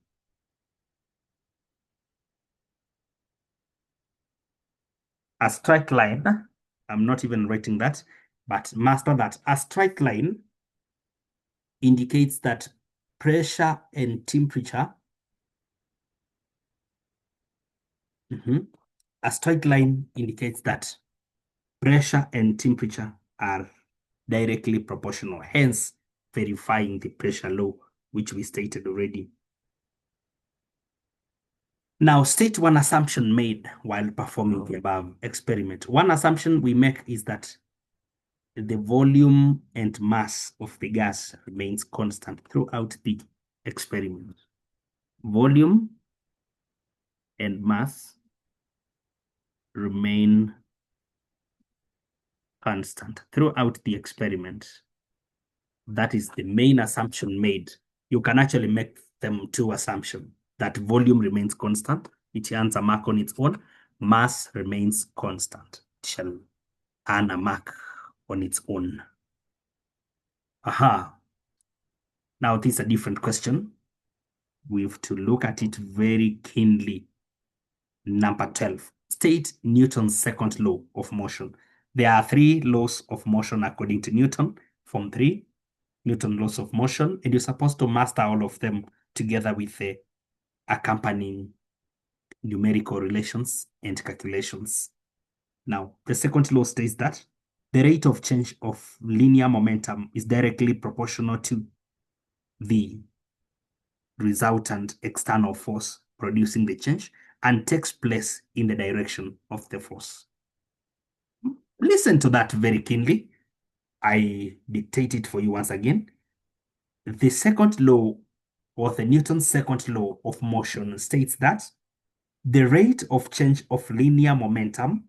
I'm not even writing that, but master that. A straight line indicates that pressure and temperature, a straight line indicates that pressure and temperature are directly proportional, hence verifying the pressure law, which we stated already. Now, state one assumption made while performing the above experiment. One assumption we make is that the volume and mass of the gas remains constant throughout the experiment. Volume and mass remain constant throughout the experiment. That is the main assumption made. You can actually make them two assumptions, that volume remains constant It earns a mark on its own. Mass remains constant. It shall earn a mark on its own. Aha. Now this is a different question. We have to look at it very keenly. Number 12. State Newton's second law of motion. There are 3 laws of motion according to Newton. Form 3, Newton laws of motion, and you're supposed to master all of them together with the accompanying numerical relations and calculations. Now, the second law states that the rate of change of linear momentum is directly proportional to the resultant external force producing the change and takes place in the direction of the force. Listen to that very keenly. I dictate it for you once again. The second law, or the Newton's second law of motion, states that the rate of change of linear momentum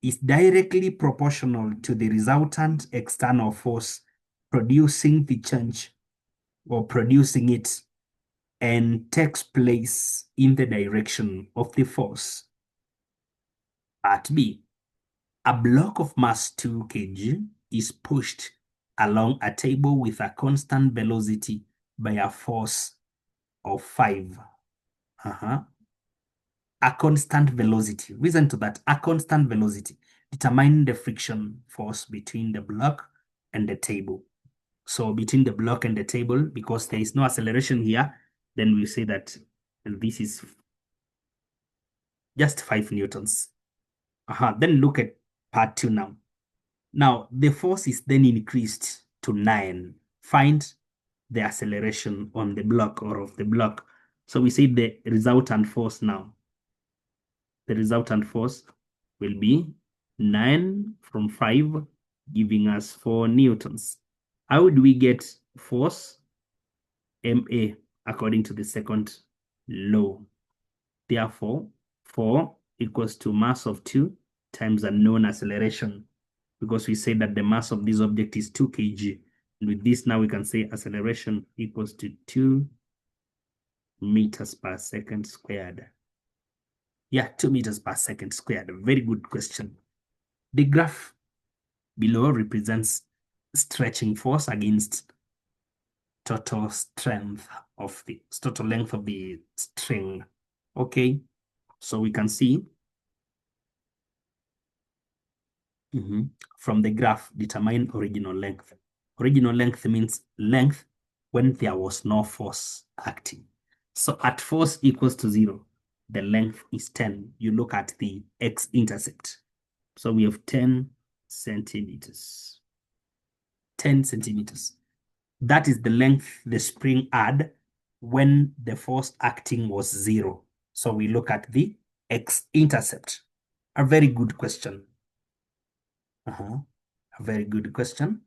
is directly proportional to the resultant external force producing the change or producing it, and takes place in the direction of the force. Part B. A block of mass 2 kg is pushed along a table with a constant velocity by a force of 5. A constant velocity. Listen to that. A constant velocity. Determine the friction force between the block and the table. So between the block and the table, because there is no acceleration here, then we say that this is just 5 newtons. Then look at part 2 now. Now, the force is then increased to 9. Find the acceleration on the block or of the block. So we say the resultant force now. The resultant force will be 9 from 5, giving us 4 newtons. How would we get force? MA, according to the second law. Therefore, 4 equals to mass of 2 times a known acceleration, because we say that the mass of this object is 2 kg. And with this now we can say acceleration equals to 2 meters per second squared. Yeah, 2 meters per second squared. Very good question. The graph below represents stretching force against total strength of the total length of the string. Okay, so we can see from the graph, determine original length. Original length means length when there was no force acting. So at force equals to 0, the length is 10. You look at the x-intercept. So we have 10 centimeters. 10 centimeters. That is the length the spring had when the force acting was 0. So we look at the x-intercept. A very good question. A very good question.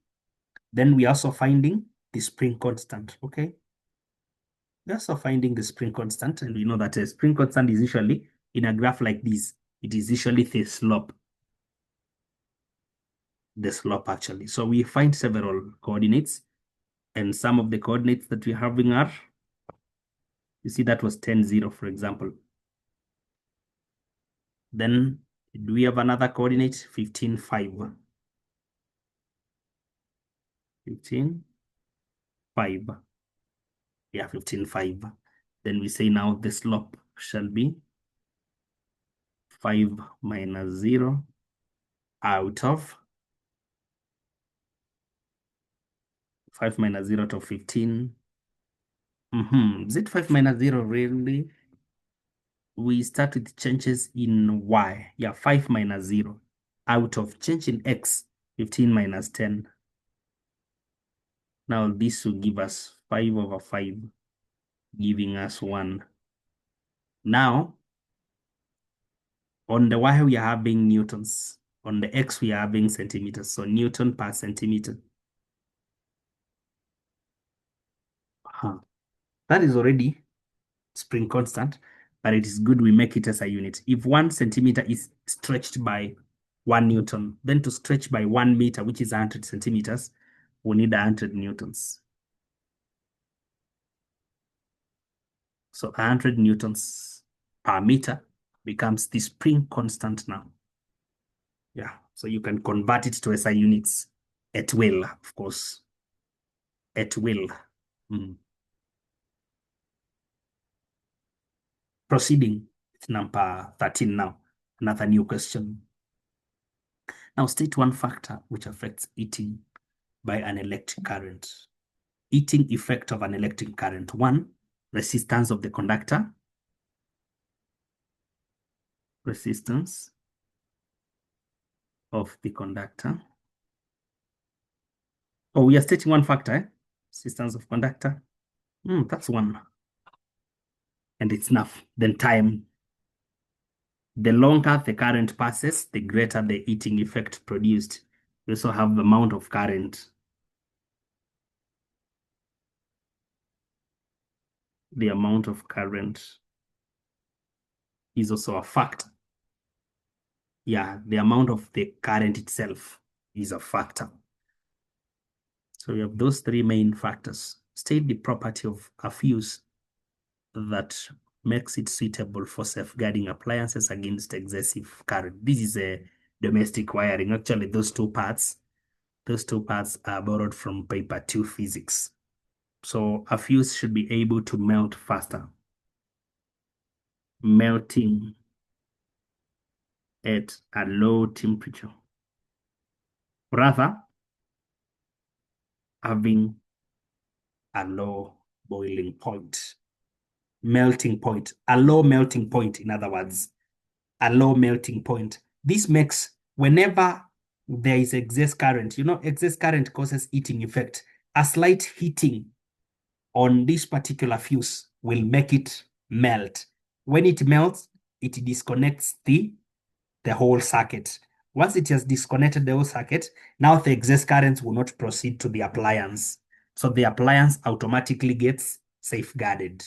Then we are also finding the spring constant, okay? We're also finding the spring constant, and we know that a spring constant is usually, in a graph like this, it is usually the slope. The slope, actually. So we find several coordinates, and some of the coordinates that we're having are, you see that was 10, 0, for example. Then do we have another coordinate? 15, 5. 15, 5. Yeah, 15, 5. Then we say now the slope shall be 5 minus 0 out of 5 minus 0 to 15. Is it 5 minus 0 really? We start with changes in y. Yeah, 5 minus 0 out of change in x, 15 minus 10. Now this will give us 5 over 5, giving us 1. Now, on the y we are having newtons. On the x we are having centimeters. So Newton per centimeter. That is already spring constant, but it is good we make it as a unit. If 1 centimeter is stretched by 1 newton, then to stretch by 1 meter, which is 100 centimeters, we need 100 newtons. So 100 newtons per meter becomes the spring constant now. Yeah, so you can convert it to SI units at will, of course, at will. Proceeding with number 13 now, another new question. Now state one factor which affects heating by an electric current. Heating effect of an electric current. 1, resistance of the conductor. Resistance of the conductor. Oh, we are stating one factor, eh? Resistance of conductor. That's 1. And it's enough. Then time. The longer the current passes, the greater the heating effect produced. We also have the amount of current. The amount of current is also a factor. Yeah, the amount of the current itself is a factor. So we have those 3 main factors. State the property of a fuse that makes it suitable for safeguarding appliances against excessive current. This is a domestic wiring. Actually, those two parts are borrowed from paper 2 physics. So a fuse should be able to melt faster. Melting at a low temperature. Rather, having a low boiling point. Melting point. A low melting point, in other words. A low melting point. This makes, whenever there is excess current, excess current causes heating effect. A slight heating on this particular fuse will make it melt. When it melts, it disconnects the whole circuit. Once it has disconnected the whole circuit, now the excess current will not proceed to the appliance. So the appliance automatically gets safeguarded.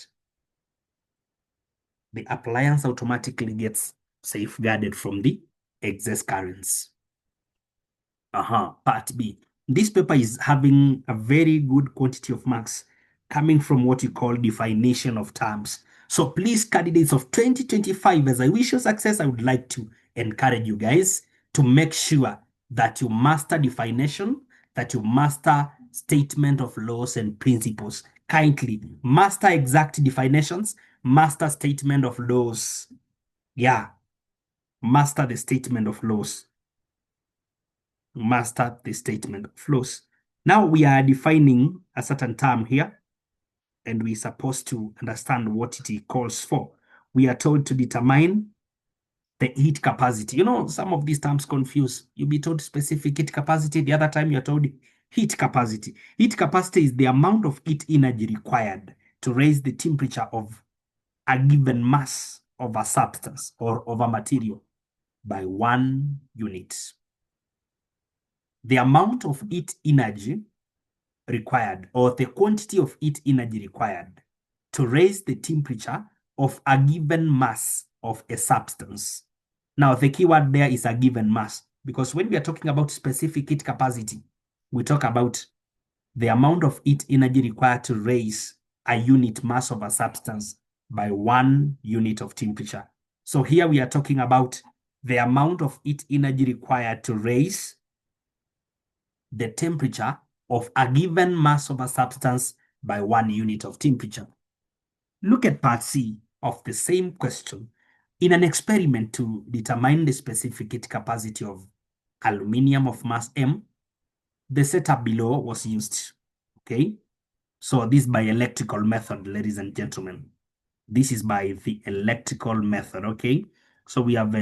The appliance automatically gets safeguarded from the excess currents. Part B. This paper is having a very good quantity of marks coming from what you call definition of terms. So please, candidates of 2025, as I wish you success, I would like to encourage you guys to make sure that you master definition, that you master statement of laws and principles. Kindly master exact definitions, master statement of laws. Yeah, master the statement of laws. Master the statement of laws. Now we are defining a certain term here, and we're supposed to understand what it calls for. We are told to determine the heat capacity. Some of these terms confuse. You'll be told specific heat capacity. The other time you're told heat capacity. Heat capacity is the amount of heat energy required to raise the temperature of a given mass of a substance or of a material by 1 unit. The amount of heat energy required, or the quantity of heat energy required to raise the temperature of a given mass of a substance. Now, the key word there is a given mass, because when we are talking about specific heat capacity, we talk about the amount of heat energy required to raise a unit mass of a substance by 1 unit of temperature. So here we are talking about the amount of heat energy required to raise the temperature of a given mass of a substance by 1 unit of temperature. Look at part C of the same question. In an experiment to determine the specific heat capacity of aluminium of mass M, the setup below was used. Okay, so this by electrical method, ladies and gentlemen. This is by the electrical method. Okay, so we have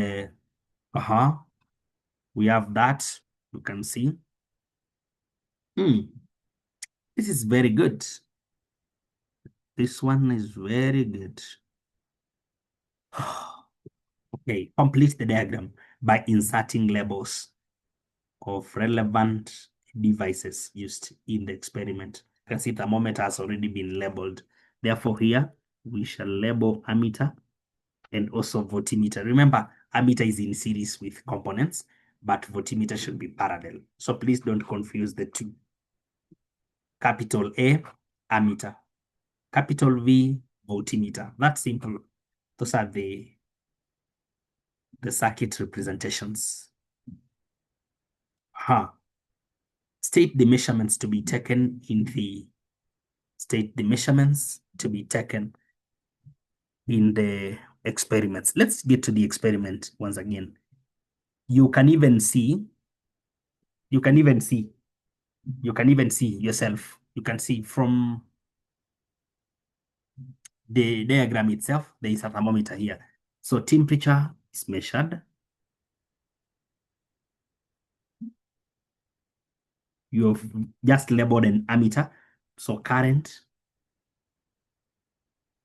we have that. You can see. This is very good. This one is very good. Okay, complete the diagram by inserting labels of relevant devices used in the experiment. You can see thermometer has already been labeled. Therefore, here we shall label ammeter and also voltmeter. Remember, ammeter is in series with components, but voltmeter should be parallel. So please don't confuse the two. Capital A, ammeter. Capital V, voltmeter. That's simple. Those are the circuit representations. State the measurements to be taken in the experiments. Let's get to the experiment once again. You can even see yourself. You can see from the diagram itself, there is a thermometer here. So temperature is measured. You've just labeled an ammeter. So current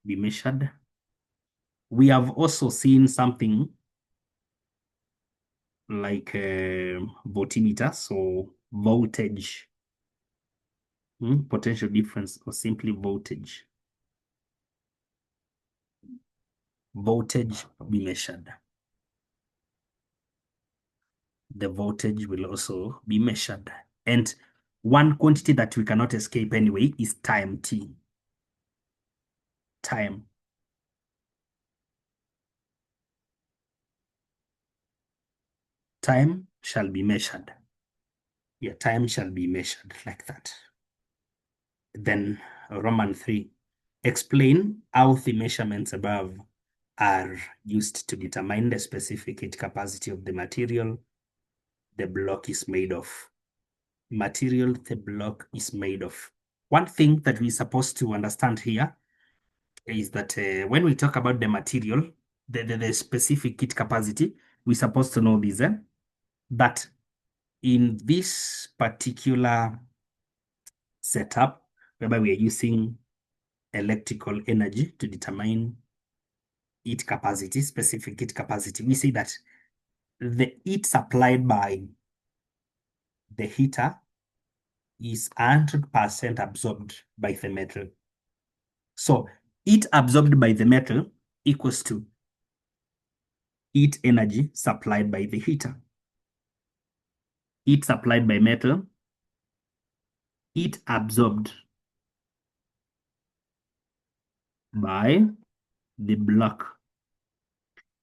be measured. We have also seen something like a voltmeter, so voltage, potential difference, or simply voltage. Voltage be measured. The voltage will also be measured. And one quantity that we cannot escape anyway is time t. Time. Time shall be measured. Yeah, time shall be measured like that. Then Roman 3. Explain how the measurements above are used to determine the specific heat capacity of the material the block is made of. Material the block is made of. One thing that we're supposed to understand here is that when we talk about the material, the specific heat capacity, we're supposed to know this, that in this particular setup, whereby we are using electrical energy to determine heat capacity, specific heat capacity, we say that the heat supplied by the heater is 100% absorbed by the metal. So heat absorbed by the metal equals to heat energy supplied by the heater. Heat supplied by metal, heat absorbed by the block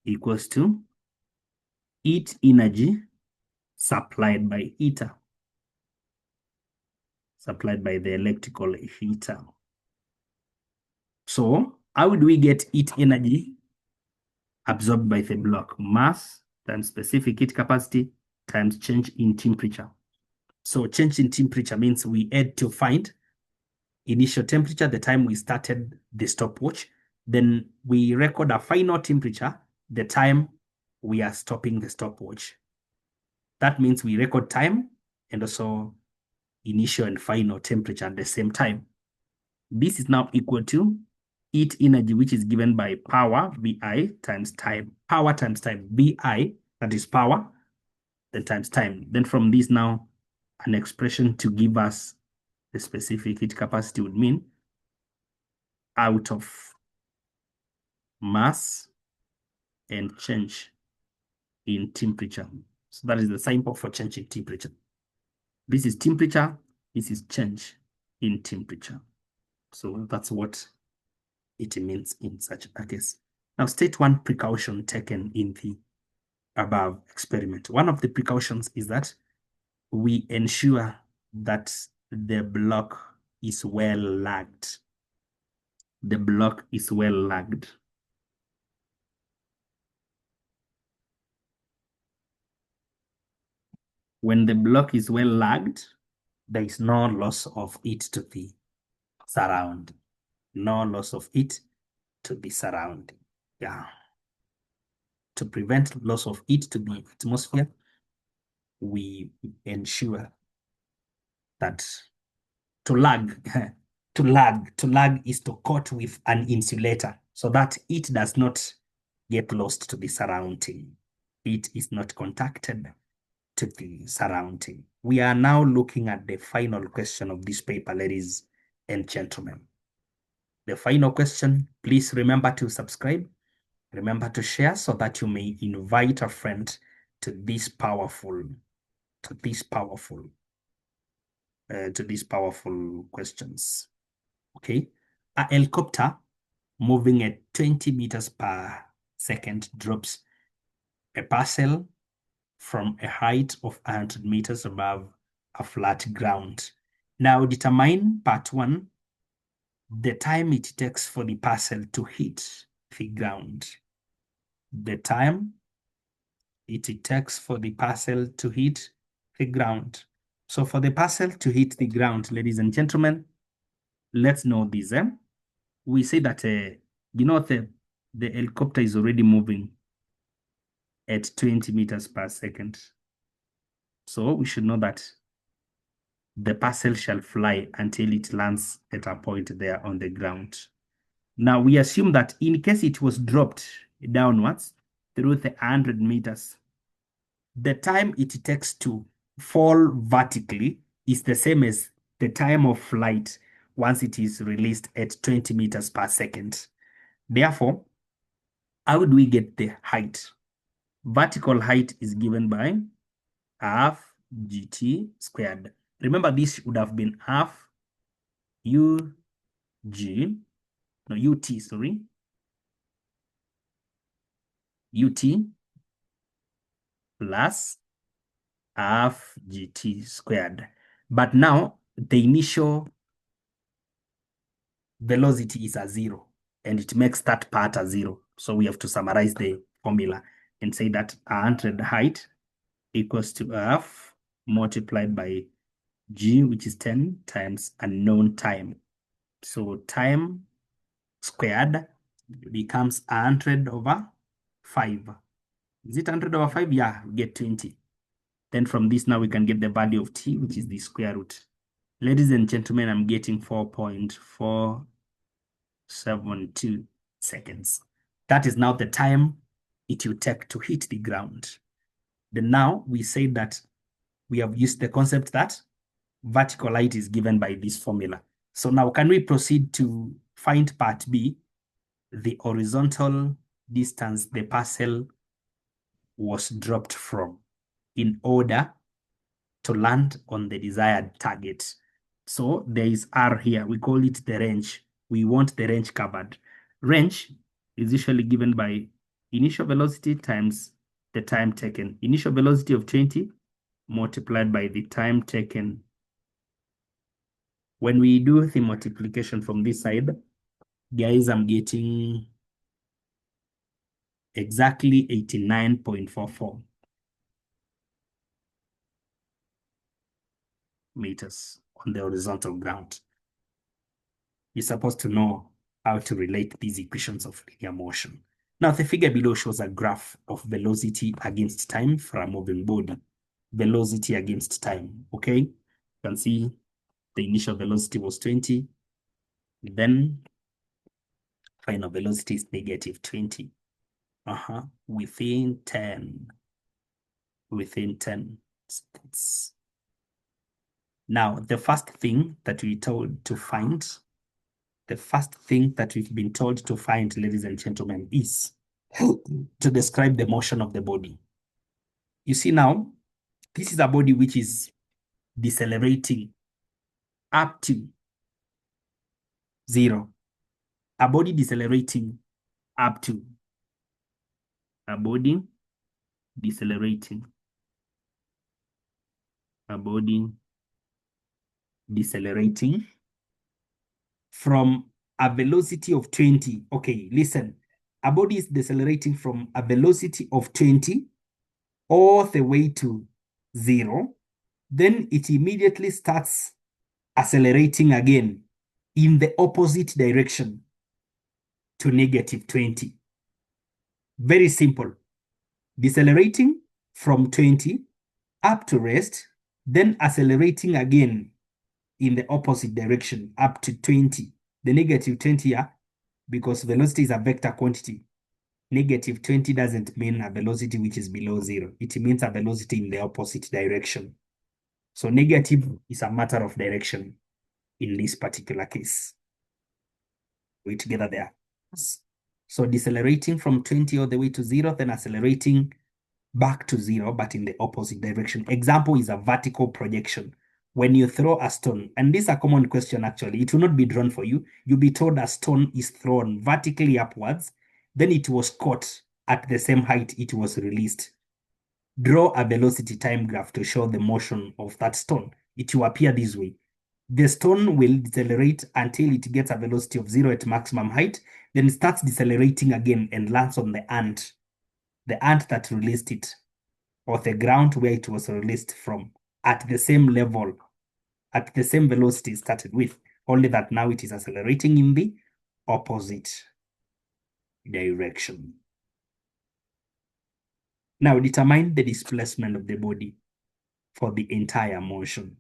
equals to heat energy supplied by heater, supplied by the electrical heater. So how would we get heat energy absorbed by the block? Mass times specific heat capacity times change in temperature. So change in temperature means we had to find initial temperature, the time we started the stopwatch. Then we record a final temperature, the time we are stopping the stopwatch. That means we record time and also initial and final temperature at the same time. This is now equal to heat energy, which is given by power, VI, times time. Power times time, VI, that is power, then times time. Then from this now, an expression to give us the specific heat capacity would mean out of mass and change in temperature. So that is the symbol for change in temperature. This is temperature, this is change in temperature. So that's what it means in such a case. Now state one precaution taken in the above experiment. One of the precautions is that we ensure that the block is well lagged. The block is well lagged. When the block is well lagged, there is no loss of heat to the surround. No loss of heat to the surrounding. Yeah. To prevent loss of heat to the atmosphere, we ensure that to lag is to coat with an insulator so that it does not get lost to the surrounding. It is not contacted to the surrounding. We are now looking at the final question of this paper, ladies and gentlemen. The final question, please remember to subscribe. Remember to share so that you may invite a friend to these powerful questions. Okay. A helicopter moving at 20 meters per second drops a parcel from a height of 100 meters above a flat ground. Now determine part 1, the time it takes for the parcel to hit the ground. The time it takes for the parcel to hit the ground. So for the parcel to hit the ground, ladies and gentlemen, let's know this. We say that, the helicopter is already moving at 20 meters per second. So we should know that the parcel shall fly until it lands at a point there on the ground. Now we assume that in case it was dropped downwards through the 100 meters, the time it takes to fall vertically is the same as the time of flight once it is released at 20 meters per second. Therefore, how do we get the height? Vertical height is given by half gt squared. Remember, this would have been half ut, sorry, ut plus half gt squared. But now the initial velocity is a 0 and it makes that part a 0. So we have to summarize the formula and say that 100 height equals to half multiplied by g, which is 10 times unknown time. So time squared becomes 100 over 5. Is it 100 over 5? Yeah, we get 20. Then from this now we can get the value of t, which is the square root. Ladies and gentlemen, I'm getting 4.472 seconds. That is now the time it will take to hit the ground. Then now we say that we have used the concept that vertical height is given by this formula. So now can we proceed to find part B, the horizontal distance the parcel was dropped from, in order to land on the desired target. So there is R here. We call it the range. We want the range covered. Range is usually given by initial velocity times the time taken. Initial velocity of 20 multiplied by the time taken. When we do the multiplication from this side, guys, I'm getting exactly 89.44 meters on the horizontal ground. You're supposed to know how to relate these equations of linear motion. Now, the figure below shows a graph of velocity against time for a moving body. Velocity against time, okay? You can see the initial velocity was 20. Then final velocity is negative 20. Within 10 seconds. Now, the first thing that we're told to find, ladies and gentlemen, is to describe the motion of the body. You see now, this is a body which is decelerating up to 0. A body decelerating up to. A body decelerating. A body decelerating from a velocity of 20. Okay, listen. A body is decelerating from a velocity of 20 all the way to 0. Then it immediately starts accelerating again in the opposite direction to negative 20. Very simple. Decelerating from 20 up to rest, then accelerating again in the opposite direction up to 20. The negative 20 here, because velocity is a vector quantity, negative 20 doesn't mean a velocity which is below 0. It means a velocity in the opposite direction. So negative is a matter of direction in this particular case. We're together there. So decelerating from 20 all the way to 0, then accelerating back to 0, but in the opposite direction. Example is a vertical projection. when you throw a stone, and this is a common question actually, it will not be drawn for you. You'll be told a stone is thrown vertically upwards, then it was caught at the same height it was released. Draw a velocity time graph to show the motion of that stone. It will appear this way. The stone will decelerate until it gets a velocity of 0 at maximum height, then starts decelerating again and lands on the ant that released it, or the ground where it was released from, at the same level, at the same velocity it started with, only that now it is accelerating in the opposite direction. Now determine the displacement of the body for the entire motion.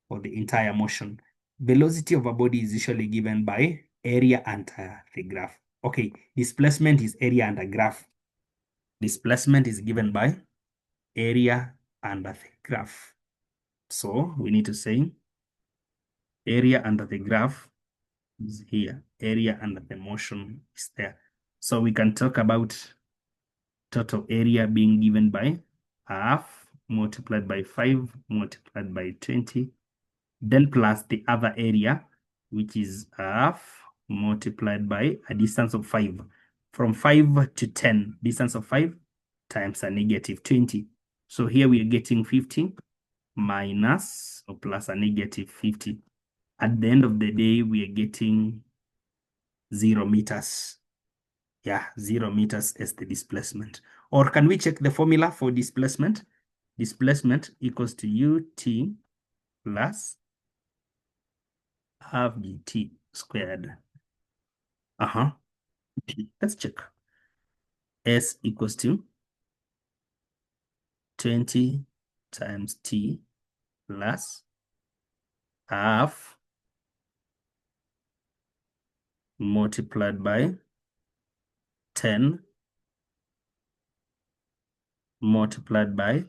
For the entire motion, velocity of a body is usually given by area under the graph. Okay, displacement is area under graph. Displacement is given by area under the graph. So we need to say area under the graph is here. Area under the motion is there. So we can talk about total area being given by half multiplied by 5 multiplied by 20, then plus the other area, which is half multiplied by a distance of 5. From 5 to 10, distance of 5 times a negative 20. So here we are getting 50 minus or plus a negative 50. At the end of the day, we are getting 0 meters. Yeah, 0 meters as the displacement. Or can we check the formula for displacement? Displacement equals to ut plus half gt squared. Let's check. S equals to 20 times t plus half multiplied by 10 multiplied by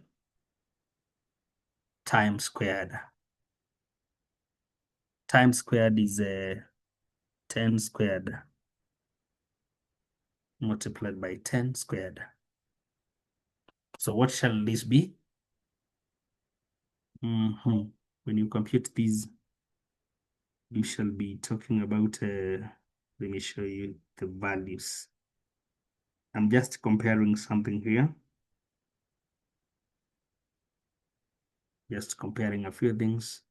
time squared. Time squared is 10 squared multiplied by 10 squared. So what shall this be? When you compute these, you shall be talking about, let me show you the values. I'm just comparing something here. Just comparing a few things.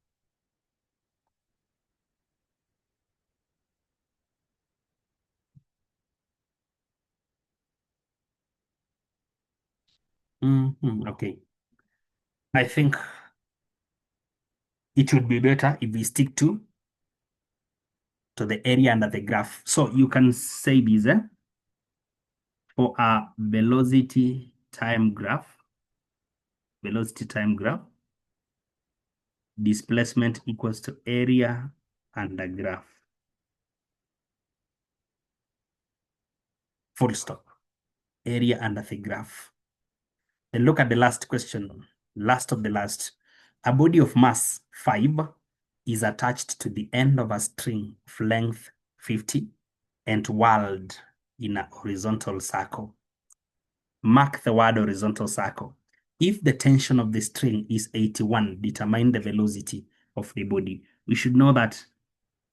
Okay. I think it would be better if we stick to the area under the graph. So you can say this, for a velocity time graph, displacement equals to area under graph. Full stop. Area under the graph. Then look at the last question, last of the last. A body of mass 5 is attached to the end of a string of length 50 and whirled in a horizontal circle. Mark the word horizontal circle. If the tension of the string is 81, determine the velocity of the body. We should know that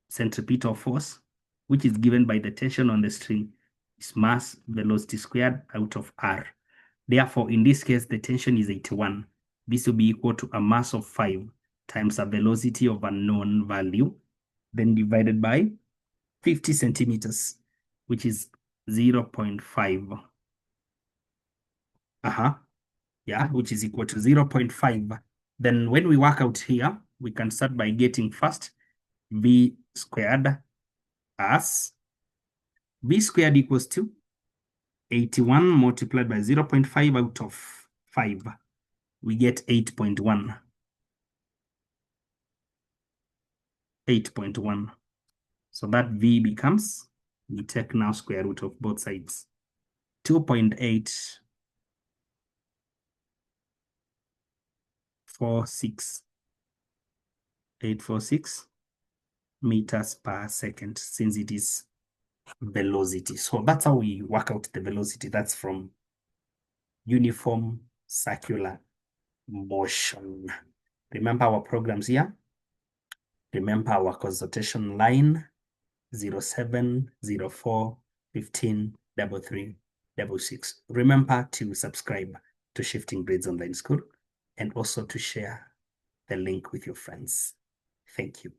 centripetal force, which is given by the tension on the string, is mass velocity squared out of r. Therefore, in this case, the tension is 81. This will be equal to a mass of 5 times a velocity of a known value, then divided by 50 centimeters, which is 0.5. Yeah, which is equal to 0.5. Then when we work out here, we can start by getting first v squared as v squared equals to 81 multiplied by 0.5 out of 5. We get 8.1. 8.1. So that v becomes, we take now square root of both sides, 2.846 meters per second, since it is velocity. So that's how we work out the velocity. That's from uniform circular motion. Remember our programs here. Remember our consultation line 0704 15 33 66. Remember to subscribe to Shifting Grades Online School and also to share the link with your friends. Thank you.